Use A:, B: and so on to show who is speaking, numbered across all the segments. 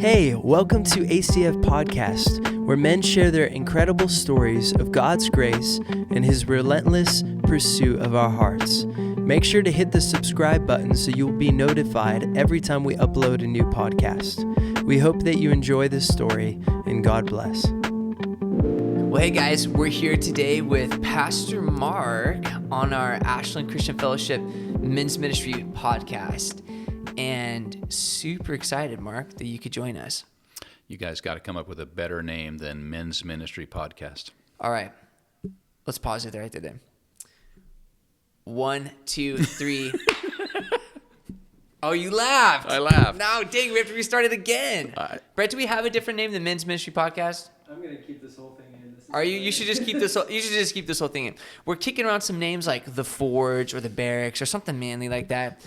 A: Hey, welcome to ACF Podcast, where men share their incredible stories of God's grace and His relentless pursuit of our hearts. Make sure to hit the subscribe button so you'll be notified every time we upload a new podcast. We hope that you enjoy this story, and God bless.
B: Well, hey guys, we're here today with Pastor Mark on our Ashland Christian Fellowship Men's Ministry podcast. And super excited, Mark, that you could join us.
C: You guys got to come up with a better name than Men's Ministry Podcast.
B: All right. Let's pause it right there then. 1, 2, 3. Oh, you laughed.
C: I laughed.
B: No, dang, we have to restart it again. Brett, do we have a different name than Men's Ministry Podcast?
A: I'm going to keep this whole thing in.
B: Are you? You should just keep this. You should just keep this whole thing in. We're kicking around some names like the Forge or the Barracks or something manly like that.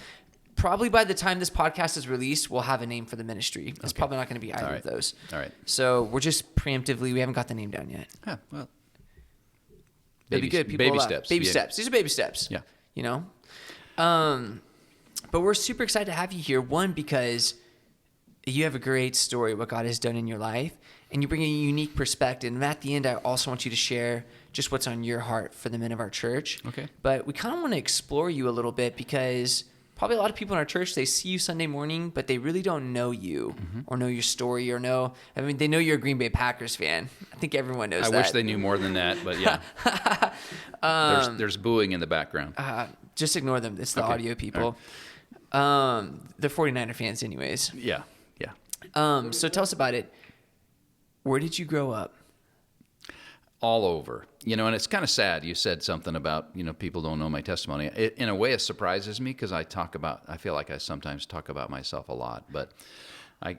B: Probably by the time this podcast is released, we'll have a name for the ministry. It's probably not going to be either of those.
C: All right.
B: So we're just preemptively. We haven't got the name down yet.
C: Yeah, well,
B: It'll be good. People
C: baby
B: will laugh.
C: steps.
B: Baby
C: Yeah.
B: steps. These are baby steps.
C: Yeah.
B: You know. But we're super excited to have you here. One, because you have a great story what God has done in your life, and you bring a unique perspective. And at the end, I also want you to share just what's on your heart for the men of our church.
C: Okay.
B: But we kind of want to explore you a little bit because probably a lot of people in our church, they see you Sunday morning, but they really don't know you or know your story or know. I mean, they know you're a Green Bay Packers fan. I think everyone knows that.
C: I wish they knew more than that, but yeah. There's booing in the background.
B: Just ignore them. It's the
C: Okay.
B: audio people. They're 49er fans anyways.
C: Yeah.
B: So tell us about it. Where did you grow up?
C: All over. And it's kind of sad. You said something about, people don't know my testimony. In a way, it surprises me because I feel like I sometimes talk about myself a lot. But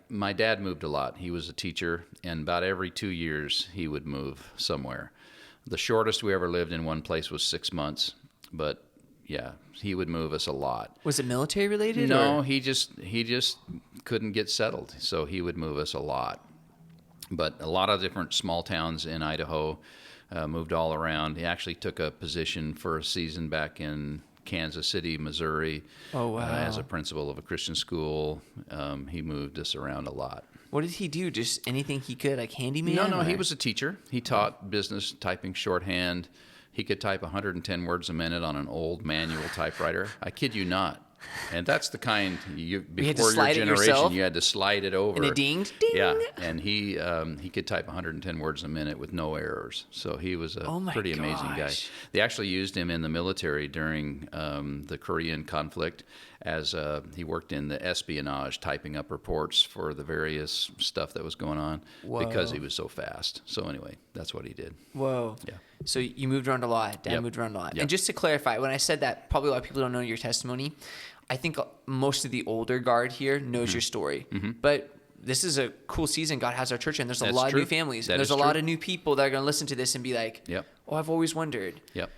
C: my dad moved a lot. He was a teacher, and about every 2 years, he would move somewhere. The shortest we ever lived in one place was 6 months. But, yeah, he would move us a lot.
B: Was it military related?
C: No,
B: or?
C: he just couldn't get settled, so he would move us a lot. But a lot of different small towns in Idaho, moved all around. He actually took a position for a season back in Kansas City, Missouri.
B: Oh, wow.
C: As a principal of a Christian school. He moved us around a lot.
B: What did he do? Just anything he could, like handyman?
C: No,
B: or?
C: he was a teacher. He taught business, typing shorthand. He could type 110 words a minute on an old manual typewriter. I kid you not. And that's the kind before your generation you had to slide it over.
B: And it dinged, ding.
C: Yeah, and he could type 110 words a minute with no errors. So he was a pretty amazing guy. They actually used him in the military during the Korean conflict as he worked in the espionage, typing up reports for the various stuff that was going on because he was so fast. So anyway, that's what he did.
B: Whoa.
C: Yeah.
B: So you moved around a lot. Dad moved around a lot. And just to clarify, when I said that, probably a lot of people don't know your testimony. I think most of the older guard here knows your story. But this is a cool season God has our church in. There's a lot of new families. There's a lot of new people that are going to listen to this and be like, oh, I've always wondered.
C: Yep.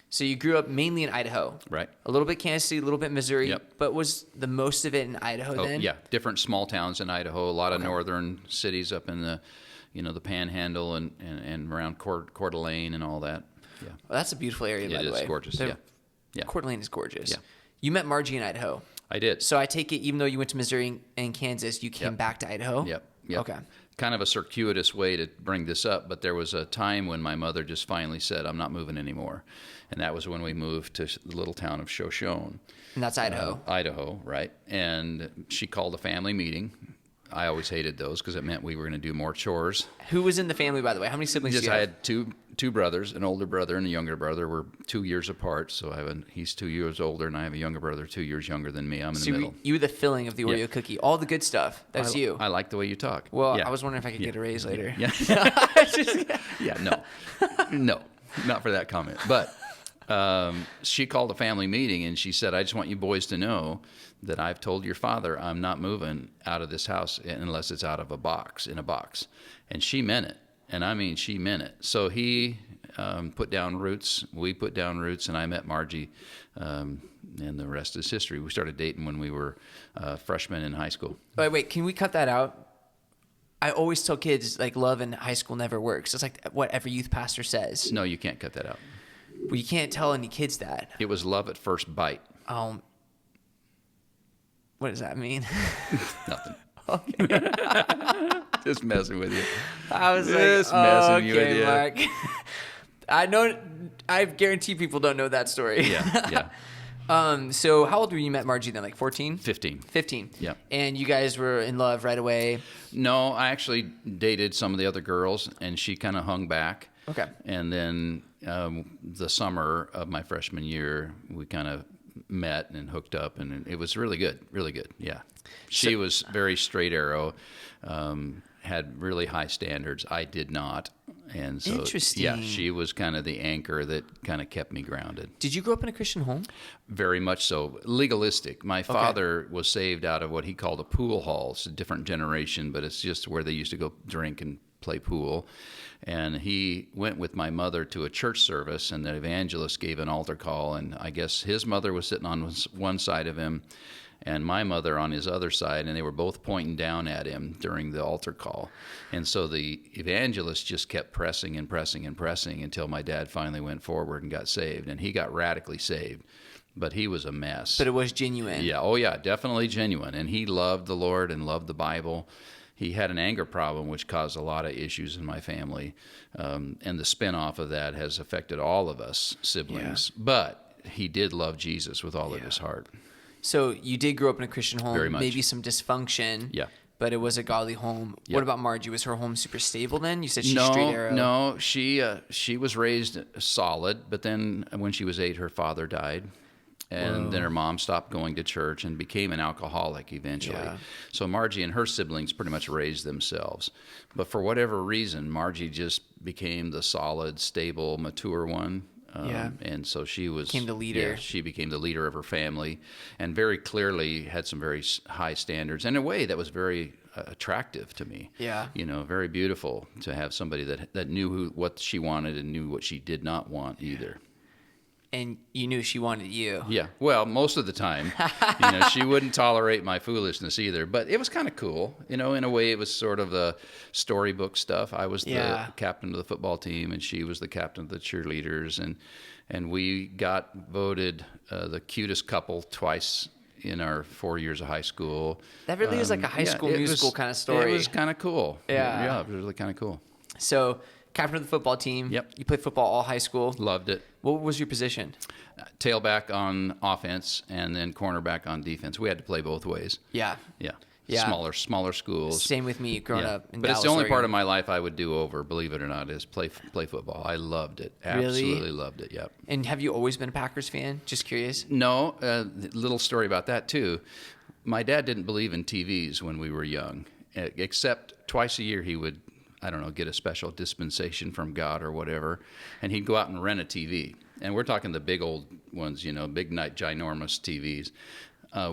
B: So you grew up mainly in Idaho.
C: Right.
B: A little bit Kansas City, a little bit Missouri.
C: Yep.
B: But was the most of it in Idaho then?
C: Yeah, different small towns in Idaho, a lot of northern cities up in the, the Panhandle and around Coeur d'Alene and all that. Yeah.
B: Well, that's a beautiful area, by the way.
C: It is gorgeous, yeah.
B: Coeur d'Alene is gorgeous.
C: Yeah.
B: You met Margie in Idaho.
C: I did.
B: So I take it, even though you went to Missouri and Kansas, you came back to Idaho?
C: Yep.
B: Okay.
C: Kind of a circuitous way to bring this up, but there was a time when my mother just finally said, I'm not moving anymore. And that was when we moved to the little town of Shoshone.
B: And that's Idaho.
C: Idaho, right. And she called a family meeting. I always hated those because it meant we were going to do more chores.
B: Who was in the family, by the way? How many siblings do you have?
C: I had two brothers, an older brother and a younger brother. We're 2 years apart, so he's 2 years older, and I have a younger brother 2 years younger than me. I'm in the middle.
B: You were the filling of the Oreo cookie. All the good stuff. That's you.
C: I like the way you talk.
B: Well, I was wondering if I could get a raise later.
C: Yeah. No, not for that comment. But she called a family meeting, and she said, I just want you boys to know that I've told your father I'm not moving out of this house unless it's out of in a box. And she meant it. And I mean, she meant it. So he put down roots. We put down roots, and I met Margie, and the rest is history. We started dating when we were freshmen in high school.
B: Wait, can we cut that out? I always tell kids, like, love in high school never works. It's like what every youth pastor says.
C: No, you can't cut that out.
B: Well, you can't tell any kids that.
C: It was love at first bite.
B: What does that mean?
C: Nothing. Just messing with you.
B: I was
C: Just
B: like,
C: messing with
B: okay,
C: you.
B: Mark. I know. I guarantee people don't know that story.
C: Yeah.
B: So how old were you met Margie then? Like 14?
C: 15.
B: 15.
C: Yeah.
B: And you guys were in love right away?
C: No, I actually dated some of the other girls, and she kind of hung back.
B: Okay.
C: And then the summer of my freshman year, we kind of met and hooked up, and it was really good, really good. Yeah. She was very straight arrow, had really high standards. I did not. And so,
B: Interesting.
C: yeah, she was kind of the anchor that kind of kept me grounded.
B: Did you grow up in a Christian home?
C: Very much so. Legalistic. My father was saved out of what he called a pool hall. It's a different generation, but it's just where they used to go drink and play pool. And he went with my mother to a church service, and the evangelist gave an altar call. And I guess his mother was sitting on one side of him, and my mother on his other side, and they were both pointing down at him during the altar call. And so the evangelist just kept pressing and pressing and pressing until my dad finally went forward and got saved. And he got radically saved, but he was a mess.
B: But it was genuine.
C: Yeah, oh yeah, definitely genuine. And he loved the Lord and loved the Bible. He had an anger problem, which caused a lot of issues in my family. And the spinoff of that has affected all of us siblings. Yeah. But he did love Jesus with all of his heart.
B: So you did grow up in a Christian home,
C: Very much.
B: Maybe some dysfunction.
C: Yeah.
B: But it was a godly home.
C: Yeah.
B: What about Margie? Was her home super stable then? You said she's straight arrow.
C: No, she was raised solid, but then when she was 8, her father died. And then her mom stopped going to church and became an alcoholic eventually.
B: Yeah.
C: So Margie and her siblings pretty much raised themselves. But for whatever reason, Margie just became the solid, stable, mature one. And so she became the leader. Yeah, she became the leader of her family, and very clearly had some very high standards. In a way, that was very attractive to me.
B: Yeah.
C: Very beautiful to have somebody that knew what she wanted and knew what she did not want either.
B: And you knew she wanted you.
C: Yeah. Well, most of the time, she wouldn't tolerate my foolishness either. But it was kind of cool. In a way, it was sort of the storybook stuff. I was the captain of the football team, and she was the captain of the cheerleaders. And we got voted the cutest couple twice in our 4 years of high school.
B: That really is like a high school musical kind of story.
C: It was kind of cool.
B: Yeah.
C: Yeah, it was really kind of cool.
B: So, captain of the football team.
C: Yep.
B: You played football all high school.
C: Loved it.
B: What was your position?
C: Tailback on offense and then cornerback on defense. We had to play both ways.
B: Yeah.
C: Yeah.
B: Yeah.
C: Smaller schools.
B: Same with me growing up in
C: But
B: Dallas,
C: it's the only
B: Oregon.
C: part of my life I would do over, believe it or not, is play football. I loved it. Absolutely loved it, yep.
B: And have you always been a Packers fan? Just curious.
C: No, little story about that too. My dad didn't believe in TVs when we were young, except twice a year he would, get a special dispensation from God or whatever, and he'd go out and rent a TV. And we're talking the big old ones, big night, ginormous TVs.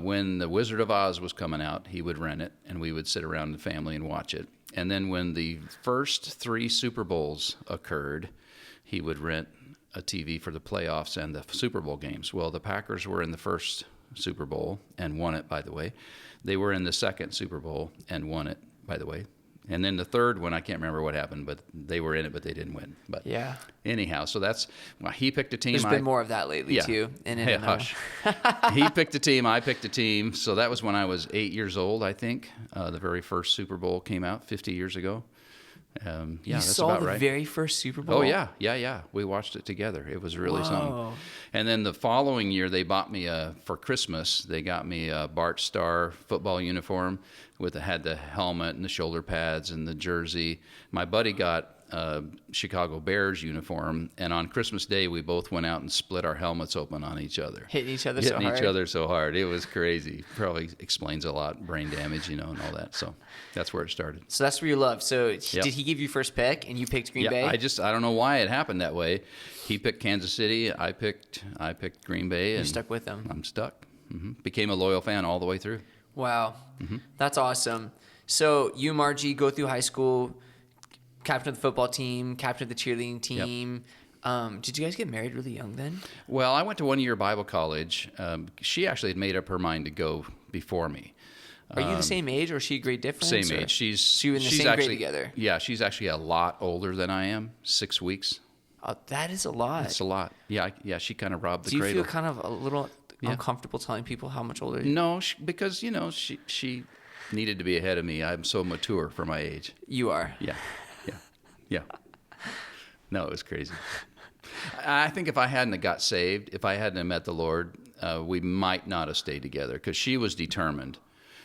C: When The Wizard of Oz was coming out, he would rent it, and we would sit around the family and watch it. And then when the first 3 Super Bowls occurred, he would rent a TV for the playoffs and the Super Bowl games. Well, the Packers were in the first Super Bowl and won it, by the way. They were in the second Super Bowl and won it, by the way. And then the third one, I can't remember what happened, but they were in it, but they didn't win. But anyhow, so he picked a team.
B: There's been more of that lately, too.
C: Hush. He picked a team, I picked a team. So that was when I was 8 years old, I think. The very first Super Bowl came out 50 years ago.
B: You
C: that's
B: saw
C: about
B: the
C: right.
B: very first Super Bowl?
C: Oh, yeah. We watched it together. It was really something. And then the following year, they bought me for Christmas, they got me a Bart Starr football uniform had the helmet and the shoulder pads and the jersey. My buddy got Chicago Bears uniform, and on Christmas Day, we both went out and split our helmets open on each other.
B: Hitting each other
C: so hard. It was crazy. Probably explains a lot, brain damage, and all that. So that's where it started.
B: So that's where you love. So did he give you first pick, and you picked Green Bay?
C: I don't know why it happened that way. He picked Kansas City. I picked Green Bay.
B: You're stuck with them.
C: I'm stuck. Became a loyal fan all the way through.
B: Wow. That's awesome. So you and Margie go through high school, captain of the football team, captain of the cheerleading team. Yep. Did you guys get married really young then?
C: Well, I went to 1 year Bible college. She actually had made up her mind to go before me.
B: Are you the same age, or is she a grade difference?
C: Same age.
B: You in the same grade together?
C: Yeah, she's actually a lot older than I am. 6 weeks.
B: Oh, that is a lot.
C: It's a lot. Yeah. She kind of robbed the
B: cradle. Do you
C: cradle.
B: feel kind of a little uncomfortable telling people how much older?
C: No, because she needed to be ahead of me. I'm so mature for my age.
B: You are.
C: Yeah. No, it was crazy. I think if I hadn't have got saved, if I hadn't have met the Lord, we might not have stayed together, because she was determined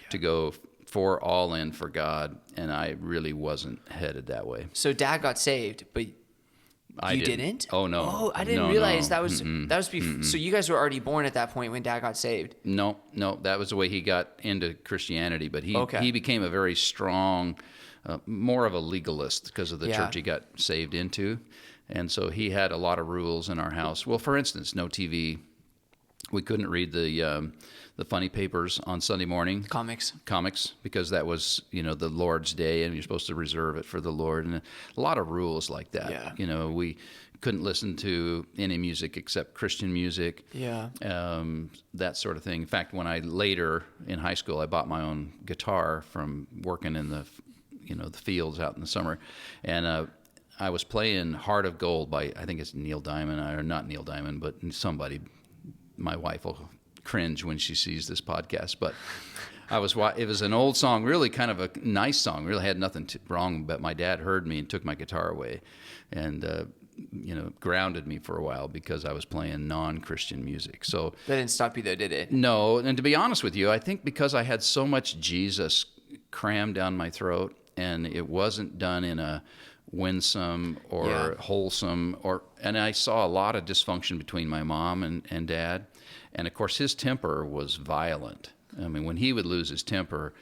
C: to go all in for God, and I really wasn't headed that way.
B: So Dad got saved, but you didn't?
C: Oh, no.
B: Oh, I didn't realize that was before. So you guys were already born at that point when Dad got saved.
C: No, that was the way he got into Christianity. But he became a very strong, more of a legalist because of the church he got saved into. And so he had a lot of rules in our house. Well, for instance, no TV. We couldn't read the funny papers on Sunday morning.
B: Comics,
C: because that was, the Lord's Day, and you're supposed to reserve it for the Lord, and a lot of rules like that.
B: Yeah.
C: We couldn't listen to any music except Christian music.
B: Yeah.
C: That sort of thing. In fact, when I later in high school, I bought my own guitar from working in the fields out in the summer, and I was playing "Heart of Gold" by, I think it's Neil Diamond, or not Neil Diamond, but somebody. My wife will cringe when she sees this podcast, but it was an old song, really kind of a nice song, really had nothing wrong, but my dad heard me and took my guitar away and grounded me for a while because I was playing non-Christian music. So
B: that didn't stop you though, did it?
C: No, and to be honest with you, I think because I had so much Jesus crammed down my throat, and it wasn't done in a winsome or wholesome, and I saw a lot of dysfunction between my mom and Dad, and of course his temper was violent. I mean, when he would lose his temper,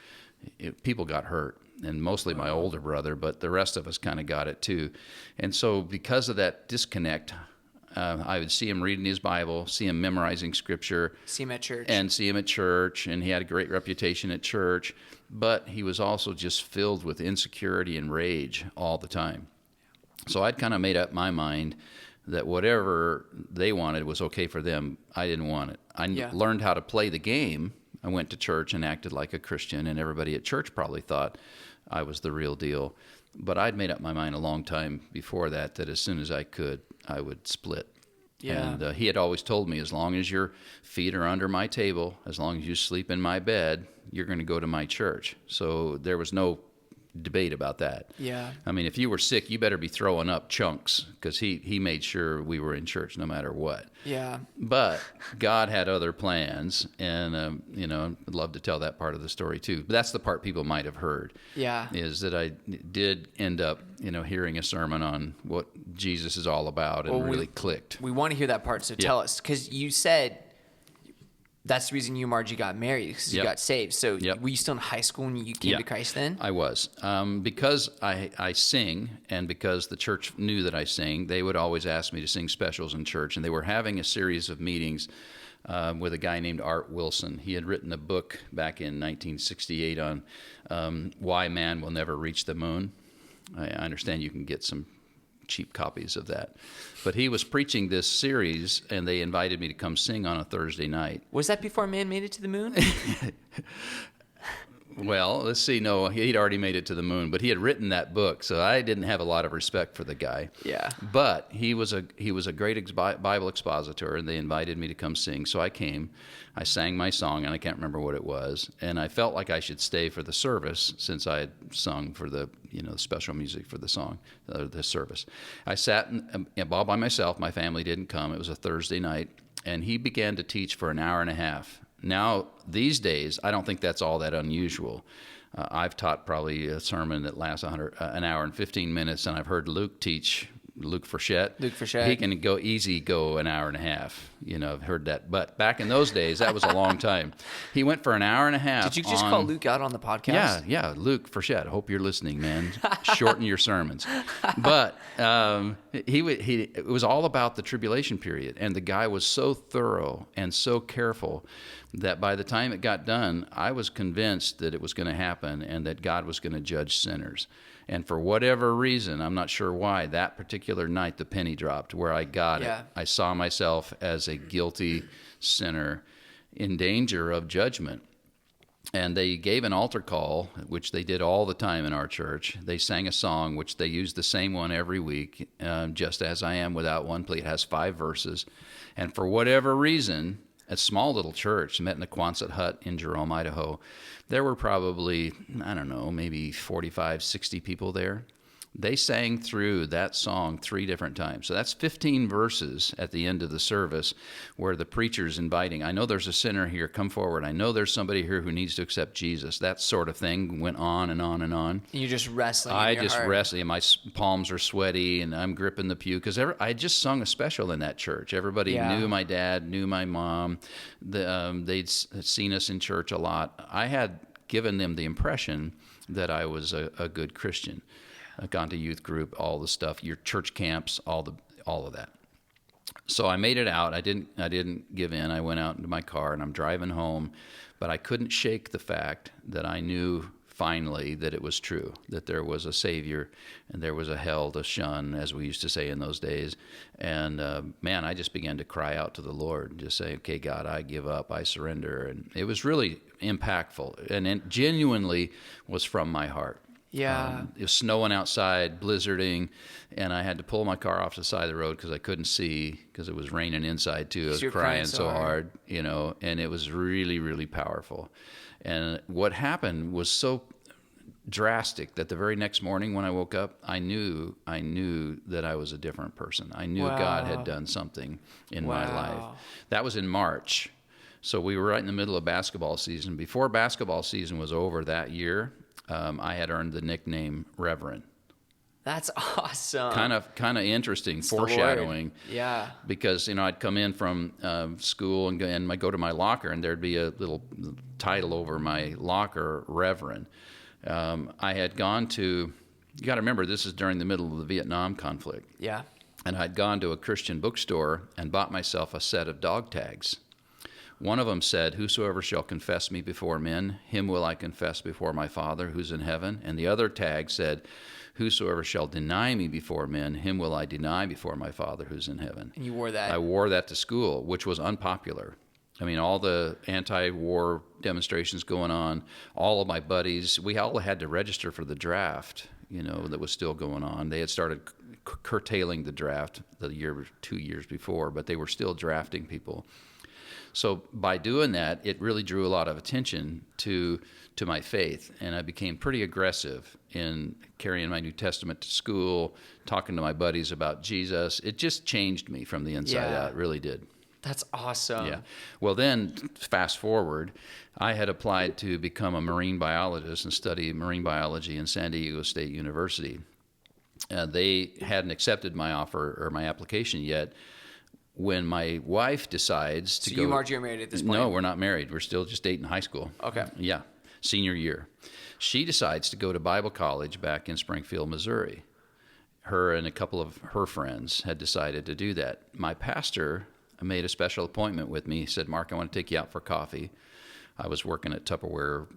C: people got hurt, and mostly my older brother, but the rest of us kind of got it too. And so because of that disconnect, I would see him reading his Bible, see him memorizing Scripture.
B: See him at church.
C: And he had a great reputation at church, but he was also just filled with insecurity and rage all the time. So I'd kind of made up my mind that whatever they wanted was okay for them. I didn't want it. I learned how to play the game. I went to church and acted like a Christian, and everybody at church probably thought I was the real deal. But I'd made up my mind a long time before that as soon as I could, I would split.
B: Yeah.
C: And he had always told me, as long as your feet are under my table, as long as you sleep in my bed, you're going to go to my church. So there was no debate about that.
B: Yeah.
C: I mean, if you were sick, you better be throwing up chunks, because he made sure we were in church no matter what.
B: Yeah.
C: But God had other plans, and I'd love to tell that part of the story too. But that's the part people might have heard.
B: Yeah.
C: Is that I did end up, hearing a sermon on what Jesus is all about, and really clicked.
B: We want to hear that part, so tell us, because you said that's the reason you and Margie got married, because you got saved. So were you still in high school when you came to Christ then?
C: I was. Because I sing, and because the church knew that I sing, they would always ask me to sing specials in church. And they were having a series of meetings with a guy named Art Wilson. He had written a book back in 1968 on why man will never reach the moon. I understand you can get some cheap copies of that. But he was preaching this series, and they invited me to come sing on a Thursday night.
B: Was that before man made it to the moon?
C: Well, let's see. No, he'd already made it to the moon, but he had written that book, so I didn't have a lot of respect for the guy.
B: Yeah.
C: But he was a great Bible expositor, and they invited me to come sing. So I came. I sang my song, and I can't remember what it was, and I felt like I should stay for the service since I had sung for the special music for the song, the service. I sat all by myself. My family didn't come. It was a Thursday night, and he began to teach for an hour and a half. Now, these days, I don't think that's all that unusual. I've taught probably a sermon that lasts an hour and 15 minutes, and I've heard Luke Frechette. He can go an hour and a half. I've heard that. But back in those days, that was a long time. He went for an hour and a half.
B: Did you just call Luke out on the podcast?
C: Yeah, Luke Frechette. I hope you're listening, man. Shorten your sermons. But it was all about the tribulation period, and the guy was so thorough and so careful that by the time it got done, I was convinced that it was going to happen and that God was going to judge sinners. And for whatever reason, I'm not sure why, that particular night the penny dropped where I got it. I saw myself as a guilty sinner in danger of judgment. And they gave an altar call, which they did all the time in our church. They sang a song, which they used the same one every week, Just As I Am Without One Plea. It has 5 verses. And for whatever reason, a small little church, met in a Quonset hut in Jerome, Idaho. There were probably, I don't know, maybe 45, 60 people there. They sang through that song 3 different times. So that's 15 verses at the end of the service where the preacher's inviting, I know there's a sinner here, come forward. I know there's somebody here who needs to accept Jesus. That sort of thing went on and on and on.
B: And you're just wrestling
C: I
B: in your
C: just
B: heart.
C: wrestling. My palms are sweaty and I'm gripping the pew because I just sung a special in that church. Everybody knew my dad, knew my mom. They'd seen us in church a lot. I had given them the impression that I was a good Christian. I've gone to youth group, all the stuff, your church camps, all of that. So I made it out. I didn't give in. I went out into my car and I'm driving home, but I couldn't shake the fact that I knew finally that it was true, that there was a Savior and there was a hell to shun, as we used to say in those days. And man, I just began to cry out to the Lord, just say, okay, God, I give up, I surrender. And it was really impactful, and it genuinely was from my heart.
B: Yeah.
C: It was snowing outside, blizzarding, and I had to pull my car off the side of the road because I couldn't see because it was raining inside too. I was crying so hard, and it was really, really powerful. And what happened was so drastic that the very next morning when I woke up, I knew that I was a different person. I knew God had done something in my life. That was in March. So we were right in the middle of basketball season. Before basketball season was over that year, I had earned the nickname Reverend.
B: That's awesome.
C: Kind of interesting, foreshadowing.
B: Yeah.
C: Because I'd come in from school and I'd go to my locker, and there'd be a little title over my locker, Reverend. I had gone to. You got to remember, this is during the middle of the Vietnam conflict.
B: Yeah.
C: And I'd gone to a Christian bookstore and bought myself a set of dog tags. One of them said, "Whosoever shall confess me before men, him will I confess before my Father who's in heaven." And the other tag said, "Whosoever shall deny me before men, him will I deny before my Father who's in heaven."
B: And you wore that?
C: I wore that to school, which was unpopular. I mean, all the anti-war demonstrations going on, all of my buddies, we all had to register for the draft, that was still going on. They had started curtailing the draft the year, 2 years before, but they were still drafting people. So by doing that, it really drew a lot of attention to my faith, and I became pretty aggressive in carrying my New Testament to school, talking to my buddies about Jesus. It just changed me from the inside out. It really did.
B: That's awesome.
C: Yeah. Well, then, fast forward, I had applied to become a marine biologist and study marine biology in San Diego State University. They hadn't accepted my offer or my application yet. When my wife decides to go...
B: So you and Margie are married at this point?
C: No, we're not married. We're still just dating high school.
B: Okay.
C: Yeah, senior year. She decides to go to Bible college back in Springfield, Missouri. Her and a couple of her friends had decided to do that. My pastor made a special appointment with me. He said, "Mark, I want to take you out for coffee." I was working at Tupperware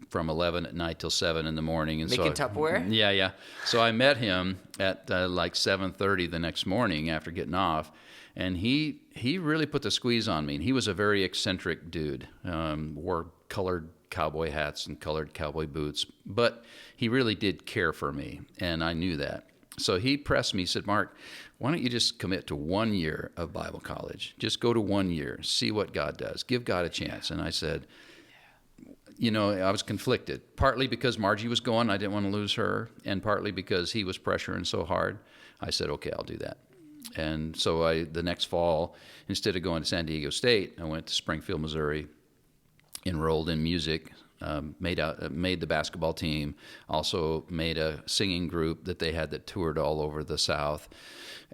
C: from 11 at night till 7 in the morning. And
B: Making Tupperware?
C: Yeah. So I met him at like 7:30 the next morning after getting off. And he really put the squeeze on me. And he was a very eccentric dude, wore colored cowboy hats and colored cowboy boots. But he really did care for me, and I knew that. So he pressed me, said, "Mark, why don't you just commit to 1 year of Bible college? Just go to 1 year, see what God does. Give God a chance." And I said, I was conflicted, partly because Margie was going, I didn't want to lose her, and partly because he was pressuring so hard. I said, okay, I'll do that. And so the next fall, instead of going to San Diego State, I went to Springfield, Missouri, enrolled in music, made the basketball team, also made a singing group that they had that toured all over the South.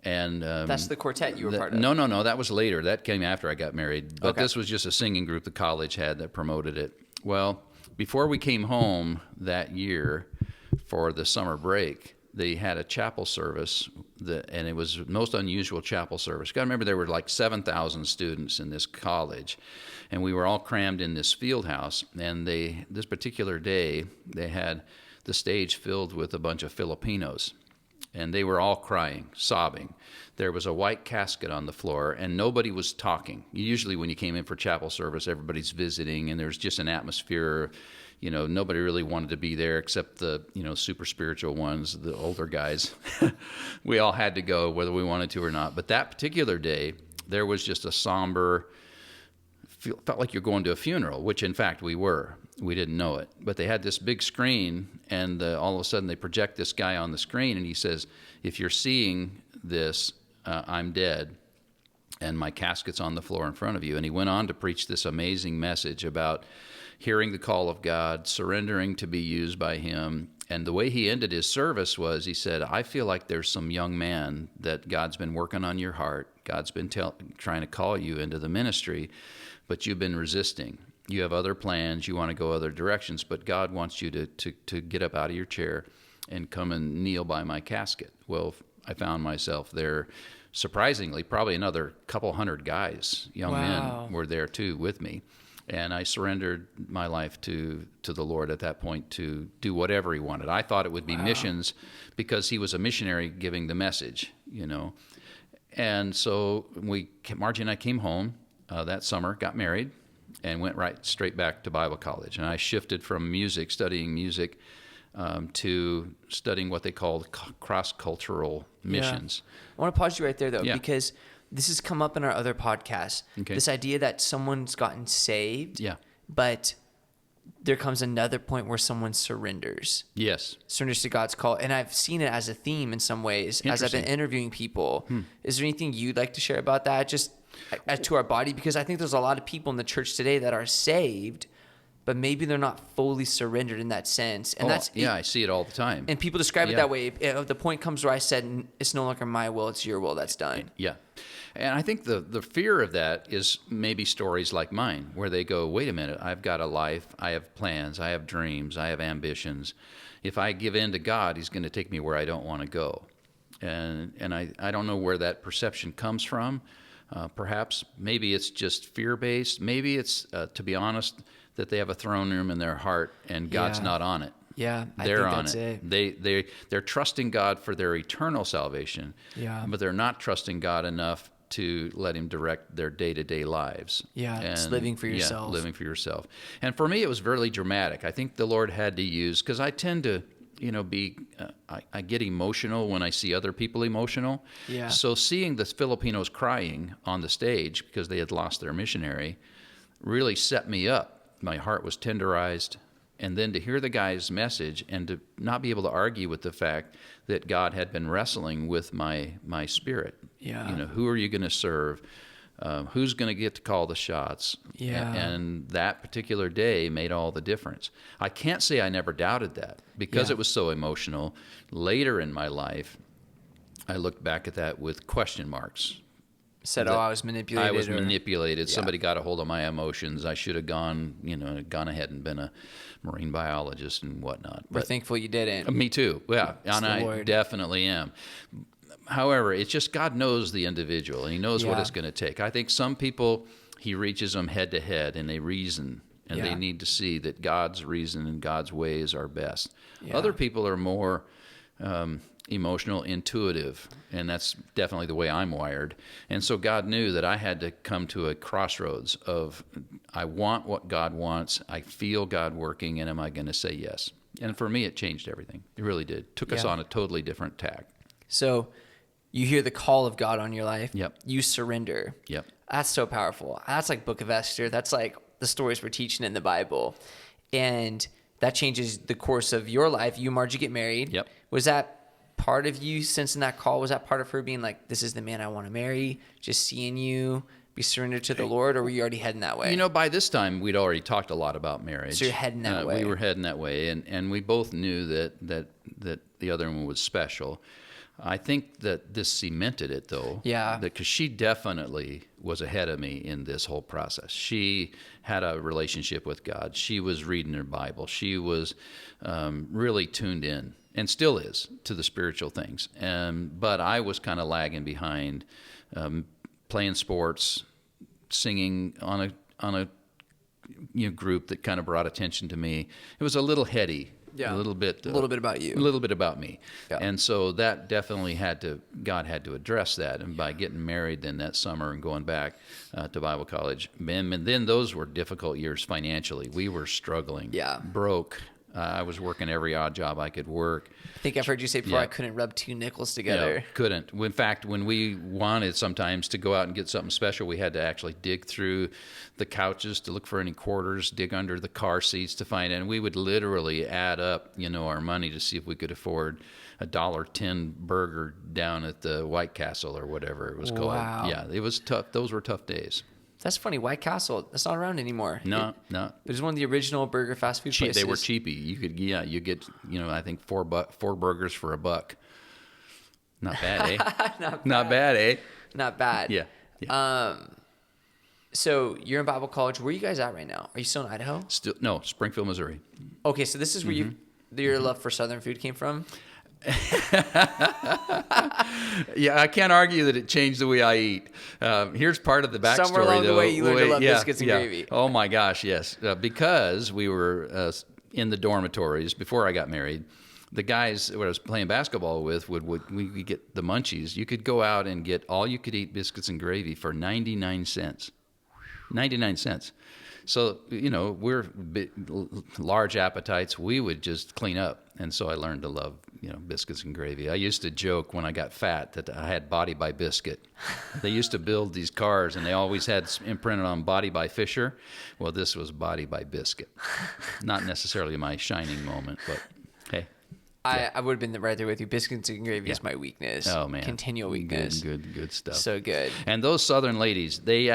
C: And
B: that's the quartet you were part of?
C: No, that was later. That came after I got married. But This was just a singing group the college had that promoted it. Well, before we came home that year for the summer break, they had a chapel service, and it was the most unusual chapel service. You got to remember, there were like 7,000 students in this college, and we were all crammed in this field house. And this particular day, they had the stage filled with a bunch of Filipinos, and they were all crying, sobbing. There was a white casket on the floor, and nobody was talking. Usually when you came in for chapel service, everybody's visiting, and there's just an atmosphere. Nobody really wanted to be there except the, super spiritual ones, the older guys. We all had to go whether we wanted to or not. But that particular day, there was just a somber felt like you're going to a funeral, which in fact we were. We didn't know it. But they had this big screen, and all of a sudden they project this guy on the screen, and he says, if you're seeing this, I'm dead, and my casket's on the floor in front of you. And he went on to preach this amazing message about hearing the call of God, surrendering to be used by him. And the way he ended his service was, he said, I feel like there's some young man that God's been working on your heart. God's been trying to call you into the ministry, but you've been resisting. You have other plans. You want to go other directions, but God wants you to get up out of your chair and come and kneel by my casket. Well, I found myself there. Surprisingly, probably another couple hundred guys, young men, were there too with me. And I surrendered my life to the Lord at that point to do whatever he wanted. I thought it would be missions because he was a missionary giving the message, you know. And so Margie and I came home that summer, got married, and went right straight back to Bible college. And I shifted from studying music, to studying what they called cross-cultural missions.
B: I want to pause you right there, though, because this has come up in our other podcasts.
C: Okay.
B: This idea that someone's gotten saved,
C: but
B: there comes another point where someone surrenders.
C: Yes.
B: Surrenders to God's call. And I've seen it as a theme in some ways as I've been interviewing people. Is there anything you'd like to share about that, just to our body? Because I think there's a lot of people in the church today that are saved, but maybe they're not fully surrendered in that sense. And
C: I see it all the time.
B: And people describe it that way. If the point comes where I said, it's no longer my will, it's your will that's done.
C: Yeah. And I think the fear of that is maybe stories like mine, where they go, wait a minute, I've got a life, I have plans, I have dreams, I have ambitions. If I give in to God, he's going to take me where I don't want to go. And I don't know where that perception comes from. Perhaps, maybe it's just fear-based. Maybe it's, to be honest, that they have a throne room in their heart and God's not on it.
B: Yeah,
C: they're
B: I
C: on
B: think that's
C: it. They're trusting God for their eternal salvation.
B: Yeah.
C: But they're not trusting God enough to let him direct their day-to-day lives.
B: Yeah, it's living for yourself.
C: Yeah, living for yourself. And for me, it was really dramatic. I think the Lord had to use, because I tend to, I get emotional when I see other people emotional.
B: Yeah.
C: So seeing the Filipinos crying on the stage because they had lost their missionary really set me up. My heart was tenderized. And then to hear the guy's message and to not be able to argue with the fact that God had been wrestling with my spirit.
B: Yeah.
C: Who are you going to serve? Who's going to get to call the shots?
B: Yeah.
C: And that particular day made all the difference. I can't say I never doubted that because it was so emotional. Later in my life, I looked back at that with question marks.
B: Said, I was manipulated.
C: I was manipulated. Somebody got a hold of my emotions. I should have gone ahead and been a marine biologist and whatnot.
B: We're thankful you didn't.
C: Me too. Yeah, and I
B: Lord.
C: definitely am. However, it's just God knows the individual, and he knows what it's going to take. I think some people, he reaches them head to head, and they reason, and they need to see that God's reason and God's ways are best.
B: Yeah.
C: Other people are more emotional, intuitive, and that's definitely the way I'm wired. And so God knew that I had to come to a crossroads of, I want what God wants, I feel God working, and am I going to say yes? And for me, it changed everything. It really did. Took us on a totally different tack.
B: So you hear the call of God on your life.
C: Yep.
B: You surrender.
C: Yep.
B: That's so powerful. That's like Book of Esther. That's like the stories we're teaching in the Bible. And that changes the course of your life. You and Margie get married.
C: Yep.
B: Was that part of you sensing that call? Was that part of her being like, this is the man I want to marry? Just seeing you be surrendered to the Lord, or were you already heading that way?
C: By this time, we'd already talked a lot about marriage.
B: So you're heading that way.
C: We were heading that way, and we both knew that the other one was special. I think that this cemented it, though.
B: Yeah.
C: Because she definitely was ahead of me in this whole process. She had a relationship with God. She was reading her Bible. She was really tuned in, and still is, to the spiritual things. But I was kind of lagging behind, playing sports, singing on a group that kind of brought attention to me. It was a little heady.
B: Yeah.
C: A little bit
B: about you.
C: A little bit about me.
B: Yeah.
C: And so that definitely God had to address that. And by getting married then that summer and going back to Bible college, and then those were difficult years financially. We were struggling.
B: Yeah.
C: Broke. I was working every odd job I could work.
B: I think I've heard you say before,
C: Yeah.
B: I couldn't rub two nickels together.
C: Couldn't. In fact, when we wanted sometimes to go out and get something special, we had to actually dig through the couches to look for any quarters, dig under the car seats to find it. And we would literally add up, our money to see if we could afford a $1.10 burger down at the White Castle or whatever it was called.
B: Wow.
C: Yeah, it was tough. Those were tough days.
B: That's funny. White Castle, that's not around anymore.
C: No.
B: It was one of the original burger fast food places.
C: They were cheapy. You could, you get, I think four burgers for $1. Not bad, eh? Not bad, eh?
B: Not bad.
C: Yeah.
B: So you're in Bible college. Where are you guys at right now? Are you still in Idaho?
C: No, Springfield, Missouri.
B: Okay, so this is where your love for Southern food came from?
C: Yeah, I can't argue that it changed the way I eat. Here's part of the backstory.
B: Somewhere along
C: though.
B: the way, you learned to love biscuits and gravy.
C: Oh my gosh, yes. Because we were in the dormitories before I got married. The guys that I was playing basketball with we get the munchies. You could go out and get all you could eat biscuits and gravy for 99 cents. 99 cents. So, we're large appetites. We would just clean up. And so I learned to love, biscuits and gravy. I used to joke when I got fat that I had Body by Biscuit. They used to build these cars, and they always had imprinted on Body by Fisher. Well, this was Body by Biscuit. Not necessarily my shining moment, but hey.
B: I would have been right there with you. Biscuits and gravy is my weakness.
C: Oh, man.
B: Continual weakness.
C: Good stuff.
B: So good.
C: And those Southern ladies, they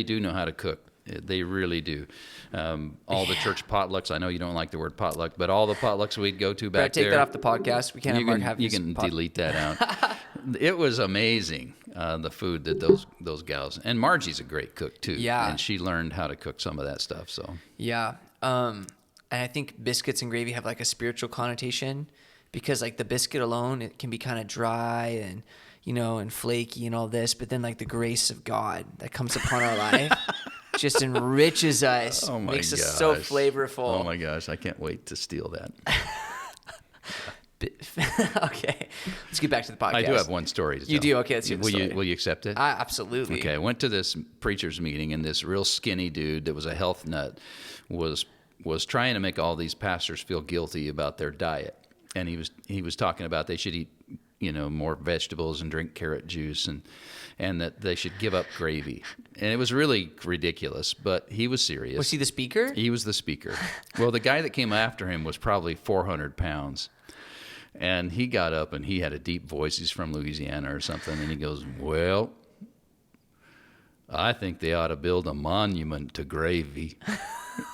C: do know how to cook. They really do. All the church potlucks. I know you don't like the word potluck, but all the potlucks we'd go to back there.
B: Take that off the podcast. We can't have Mark have
C: you can delete that out. It was amazing, the food that those gals. And Margie's a great cook too.
B: Yeah.
C: And she learned how to cook some of that stuff. So
B: yeah. And I think biscuits and gravy have like a spiritual connotation because like the biscuit alone, it can be kind of dry and and flaky and all this, but then like the grace of God that comes upon our life just enriches us, makes us so flavorful.
C: Oh my gosh, I can't wait to steal that.
B: Okay, let's get back to the podcast.
C: I do have one story to tell.
B: You do? Okay, let's hear the story.
C: Will you accept it?
B: Absolutely.
C: Okay, I went to this preacher's meeting, and this real skinny dude that was a health nut was trying to make all these pastors feel guilty about their diet. And he was talking about they should eat more vegetables and drink carrot juice and that they should give up gravy. And it was really ridiculous, but he was serious.
B: Was he the speaker?
C: He was the speaker. Well, the guy that came after him was probably 400 pounds. And he got up and he had a deep voice. He's from Louisiana or something. And he goes, well, I think they ought to build a monument to gravy.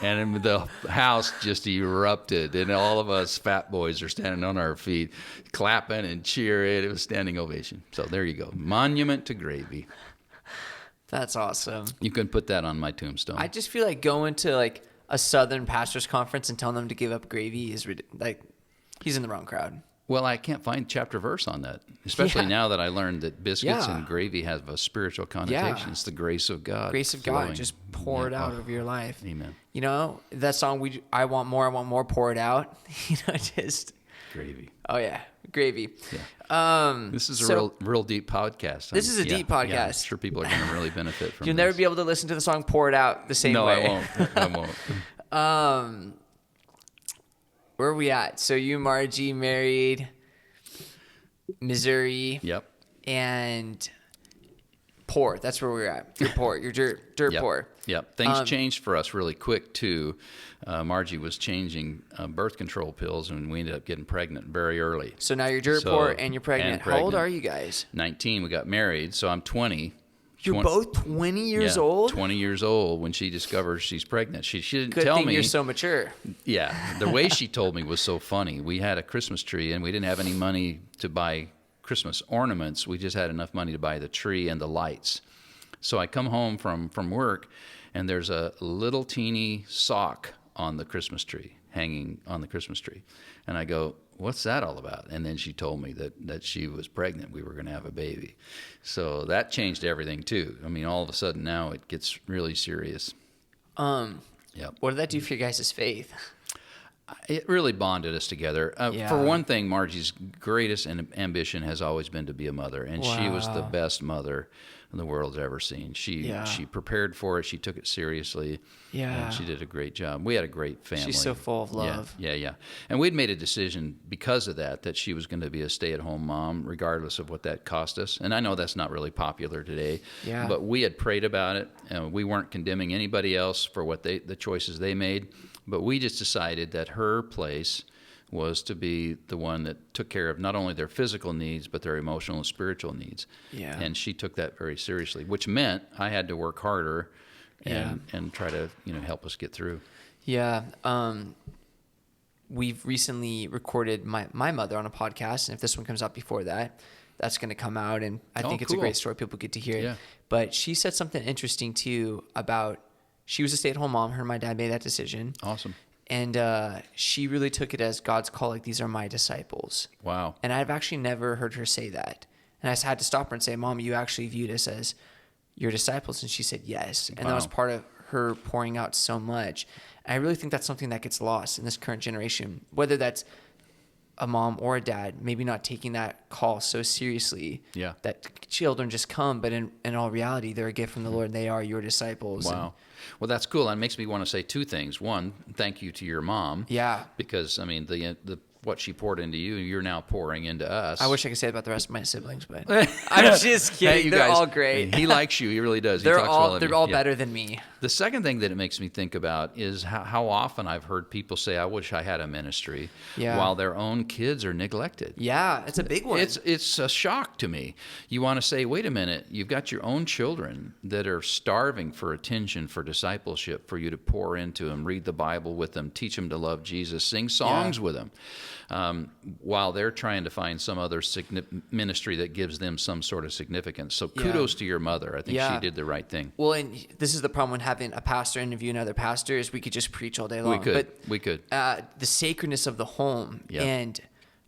C: And the house just erupted, and all of us fat boys are standing on our feet, clapping and cheering. It was standing ovation. So there you go. Monument to gravy.
B: That's awesome.
C: You can put that on my tombstone.
B: I just feel like going to like a Southern pastors conference and telling them to give up gravy is like he's in the wrong crowd.
C: Well, I can't find chapter verse on that, especially now that I learned that biscuits and gravy have a spiritual connotation.
B: Yeah.
C: It's the grace of God.
B: Grace of God, just pour it out over your life.
C: Amen.
B: That song, I want more, pour it out. Just
C: gravy.
B: Oh yeah, gravy.
C: Yeah. This is a real deep podcast.
B: This is a deep podcast.
C: Yeah, I'm sure people are going to really benefit from
B: You'll
C: this.
B: never be able to listen to the song "Pour It Out" the same way.
C: No, I won't.
B: Where are we at? So you, Margie, married, Missouri.
C: Yep.
B: And poor. That's where we're at. You're poor. You're dirt poor.
C: Yep. Things changed for us really quick, too. Margie was changing birth control pills, and we ended up getting pregnant very early.
B: So now you're dirt poor and you're pregnant. How old are you guys?
C: 19. We got married, so I'm 20.
B: You're both 20 years old?
C: 20 years old when she discovers she's pregnant. She didn't
B: Good
C: tell
B: thing
C: me.
B: You're so mature.
C: Yeah. The way she told me was so funny. We had a Christmas tree, and we didn't have any money to buy Christmas ornaments. We just had enough money to buy the tree and the lights. So I come home from work, and there's a little teeny sock on the Christmas tree, hanging on the Christmas tree. And I go, what's that all about? And then she told me that she was pregnant. We were going to have a baby. So that changed everything, too. I mean, all of a sudden now it gets really serious.
B: What did that do for your guys' faith?
C: It really bonded us together.
B: Yeah.
C: For one thing, Margie's greatest ambition has always been to be a mother, and she was the best mother the world's ever seen. She prepared for it. She took it seriously.
B: Yeah.
C: And she did a great job. We had a great family.
B: She's so full of love.
C: Yeah. And we'd made a decision because of that she was going to be a stay-at-home mom, regardless of what that cost us. And I know that's not really popular today.
B: Yeah.
C: But we had prayed about it, and we weren't condemning anybody else for what the choices they made. But we just decided that her place was to be the one that took care of not only their physical needs, but their emotional and spiritual needs. Yeah. And she took that very seriously, which meant I had to work harder and try to, help us get through.
B: Yeah. We've recently recorded my mother on a podcast, and if this one comes out before that, that's going to come out, and I think it's a great story. People get to hear it. But she said something interesting, too, about she was a stay-at-home mom. Her and my dad made that decision.
C: Awesome.
B: And she really took it as God's call, like, these are my disciples.
C: Wow.
B: And I've actually never heard her say that. And I just had to stop her and say, Mom, you actually viewed us as your disciples? And she said, yes. And that was part of her pouring out so much. And I really think that's something that gets lost in this current generation, whether that's a mom or a dad, maybe not taking that call so seriously that children just come, but in all reality, they're a gift from the Lord and they are your disciples.
C: Wow. Well, that's cool. And it makes me want to say two things. One, thank you to your mom. Yeah. Because, I mean, the what she poured into you, you're now pouring into us.
B: I wish I could say it about the rest of my siblings, but I'm just kidding.
C: Hey,
B: they're
C: guys,
B: all great.
C: He likes you. He really does.
B: They're
C: he talks
B: all
C: well of
B: they're
C: you.
B: all better than me.
C: The second thing that it makes me think about is how often I've heard people say, I wish I had a ministry, while their own kids are neglected.
B: Yeah, it's a big one.
C: It's a shock to me. You want to say, wait a minute, you've got your own children that are starving for attention, for discipleship, for you to pour into them, read the Bible with them, teach them to love Jesus, sing songs with them, while they're trying to find some other ministry that gives them some sort of significance. So kudos to your mother. I think she did the right thing.
B: Well, and this is the problem when having a pastor interview another pastor is we could just preach all day long.
C: We could.
B: The sacredness of the home and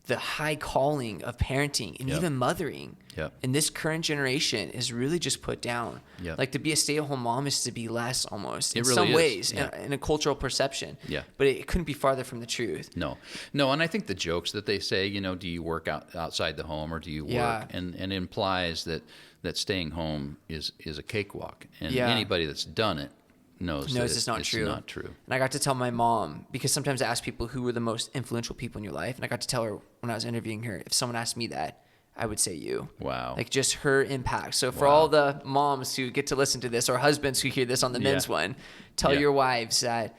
B: the high calling of parenting and even mothering in this current generation is really just put down. Like to be a stay-at-home mom is to be less almost in some ways in a cultural perception. But it couldn't be farther from the truth.
C: No, and I think the jokes that they say, do you work outside the home or do you work? And it implies that staying home is a cakewalk. And anybody that's done it knows it's not true.
B: And I got to tell my mom, because sometimes I ask people who were the most influential people in your life, and I got to tell her when I was interviewing her, if someone asked me that, I would say you.
C: Wow.
B: Like just her impact. So for all the moms who get to listen to this or husbands who hear this on the men's one, tell your wives that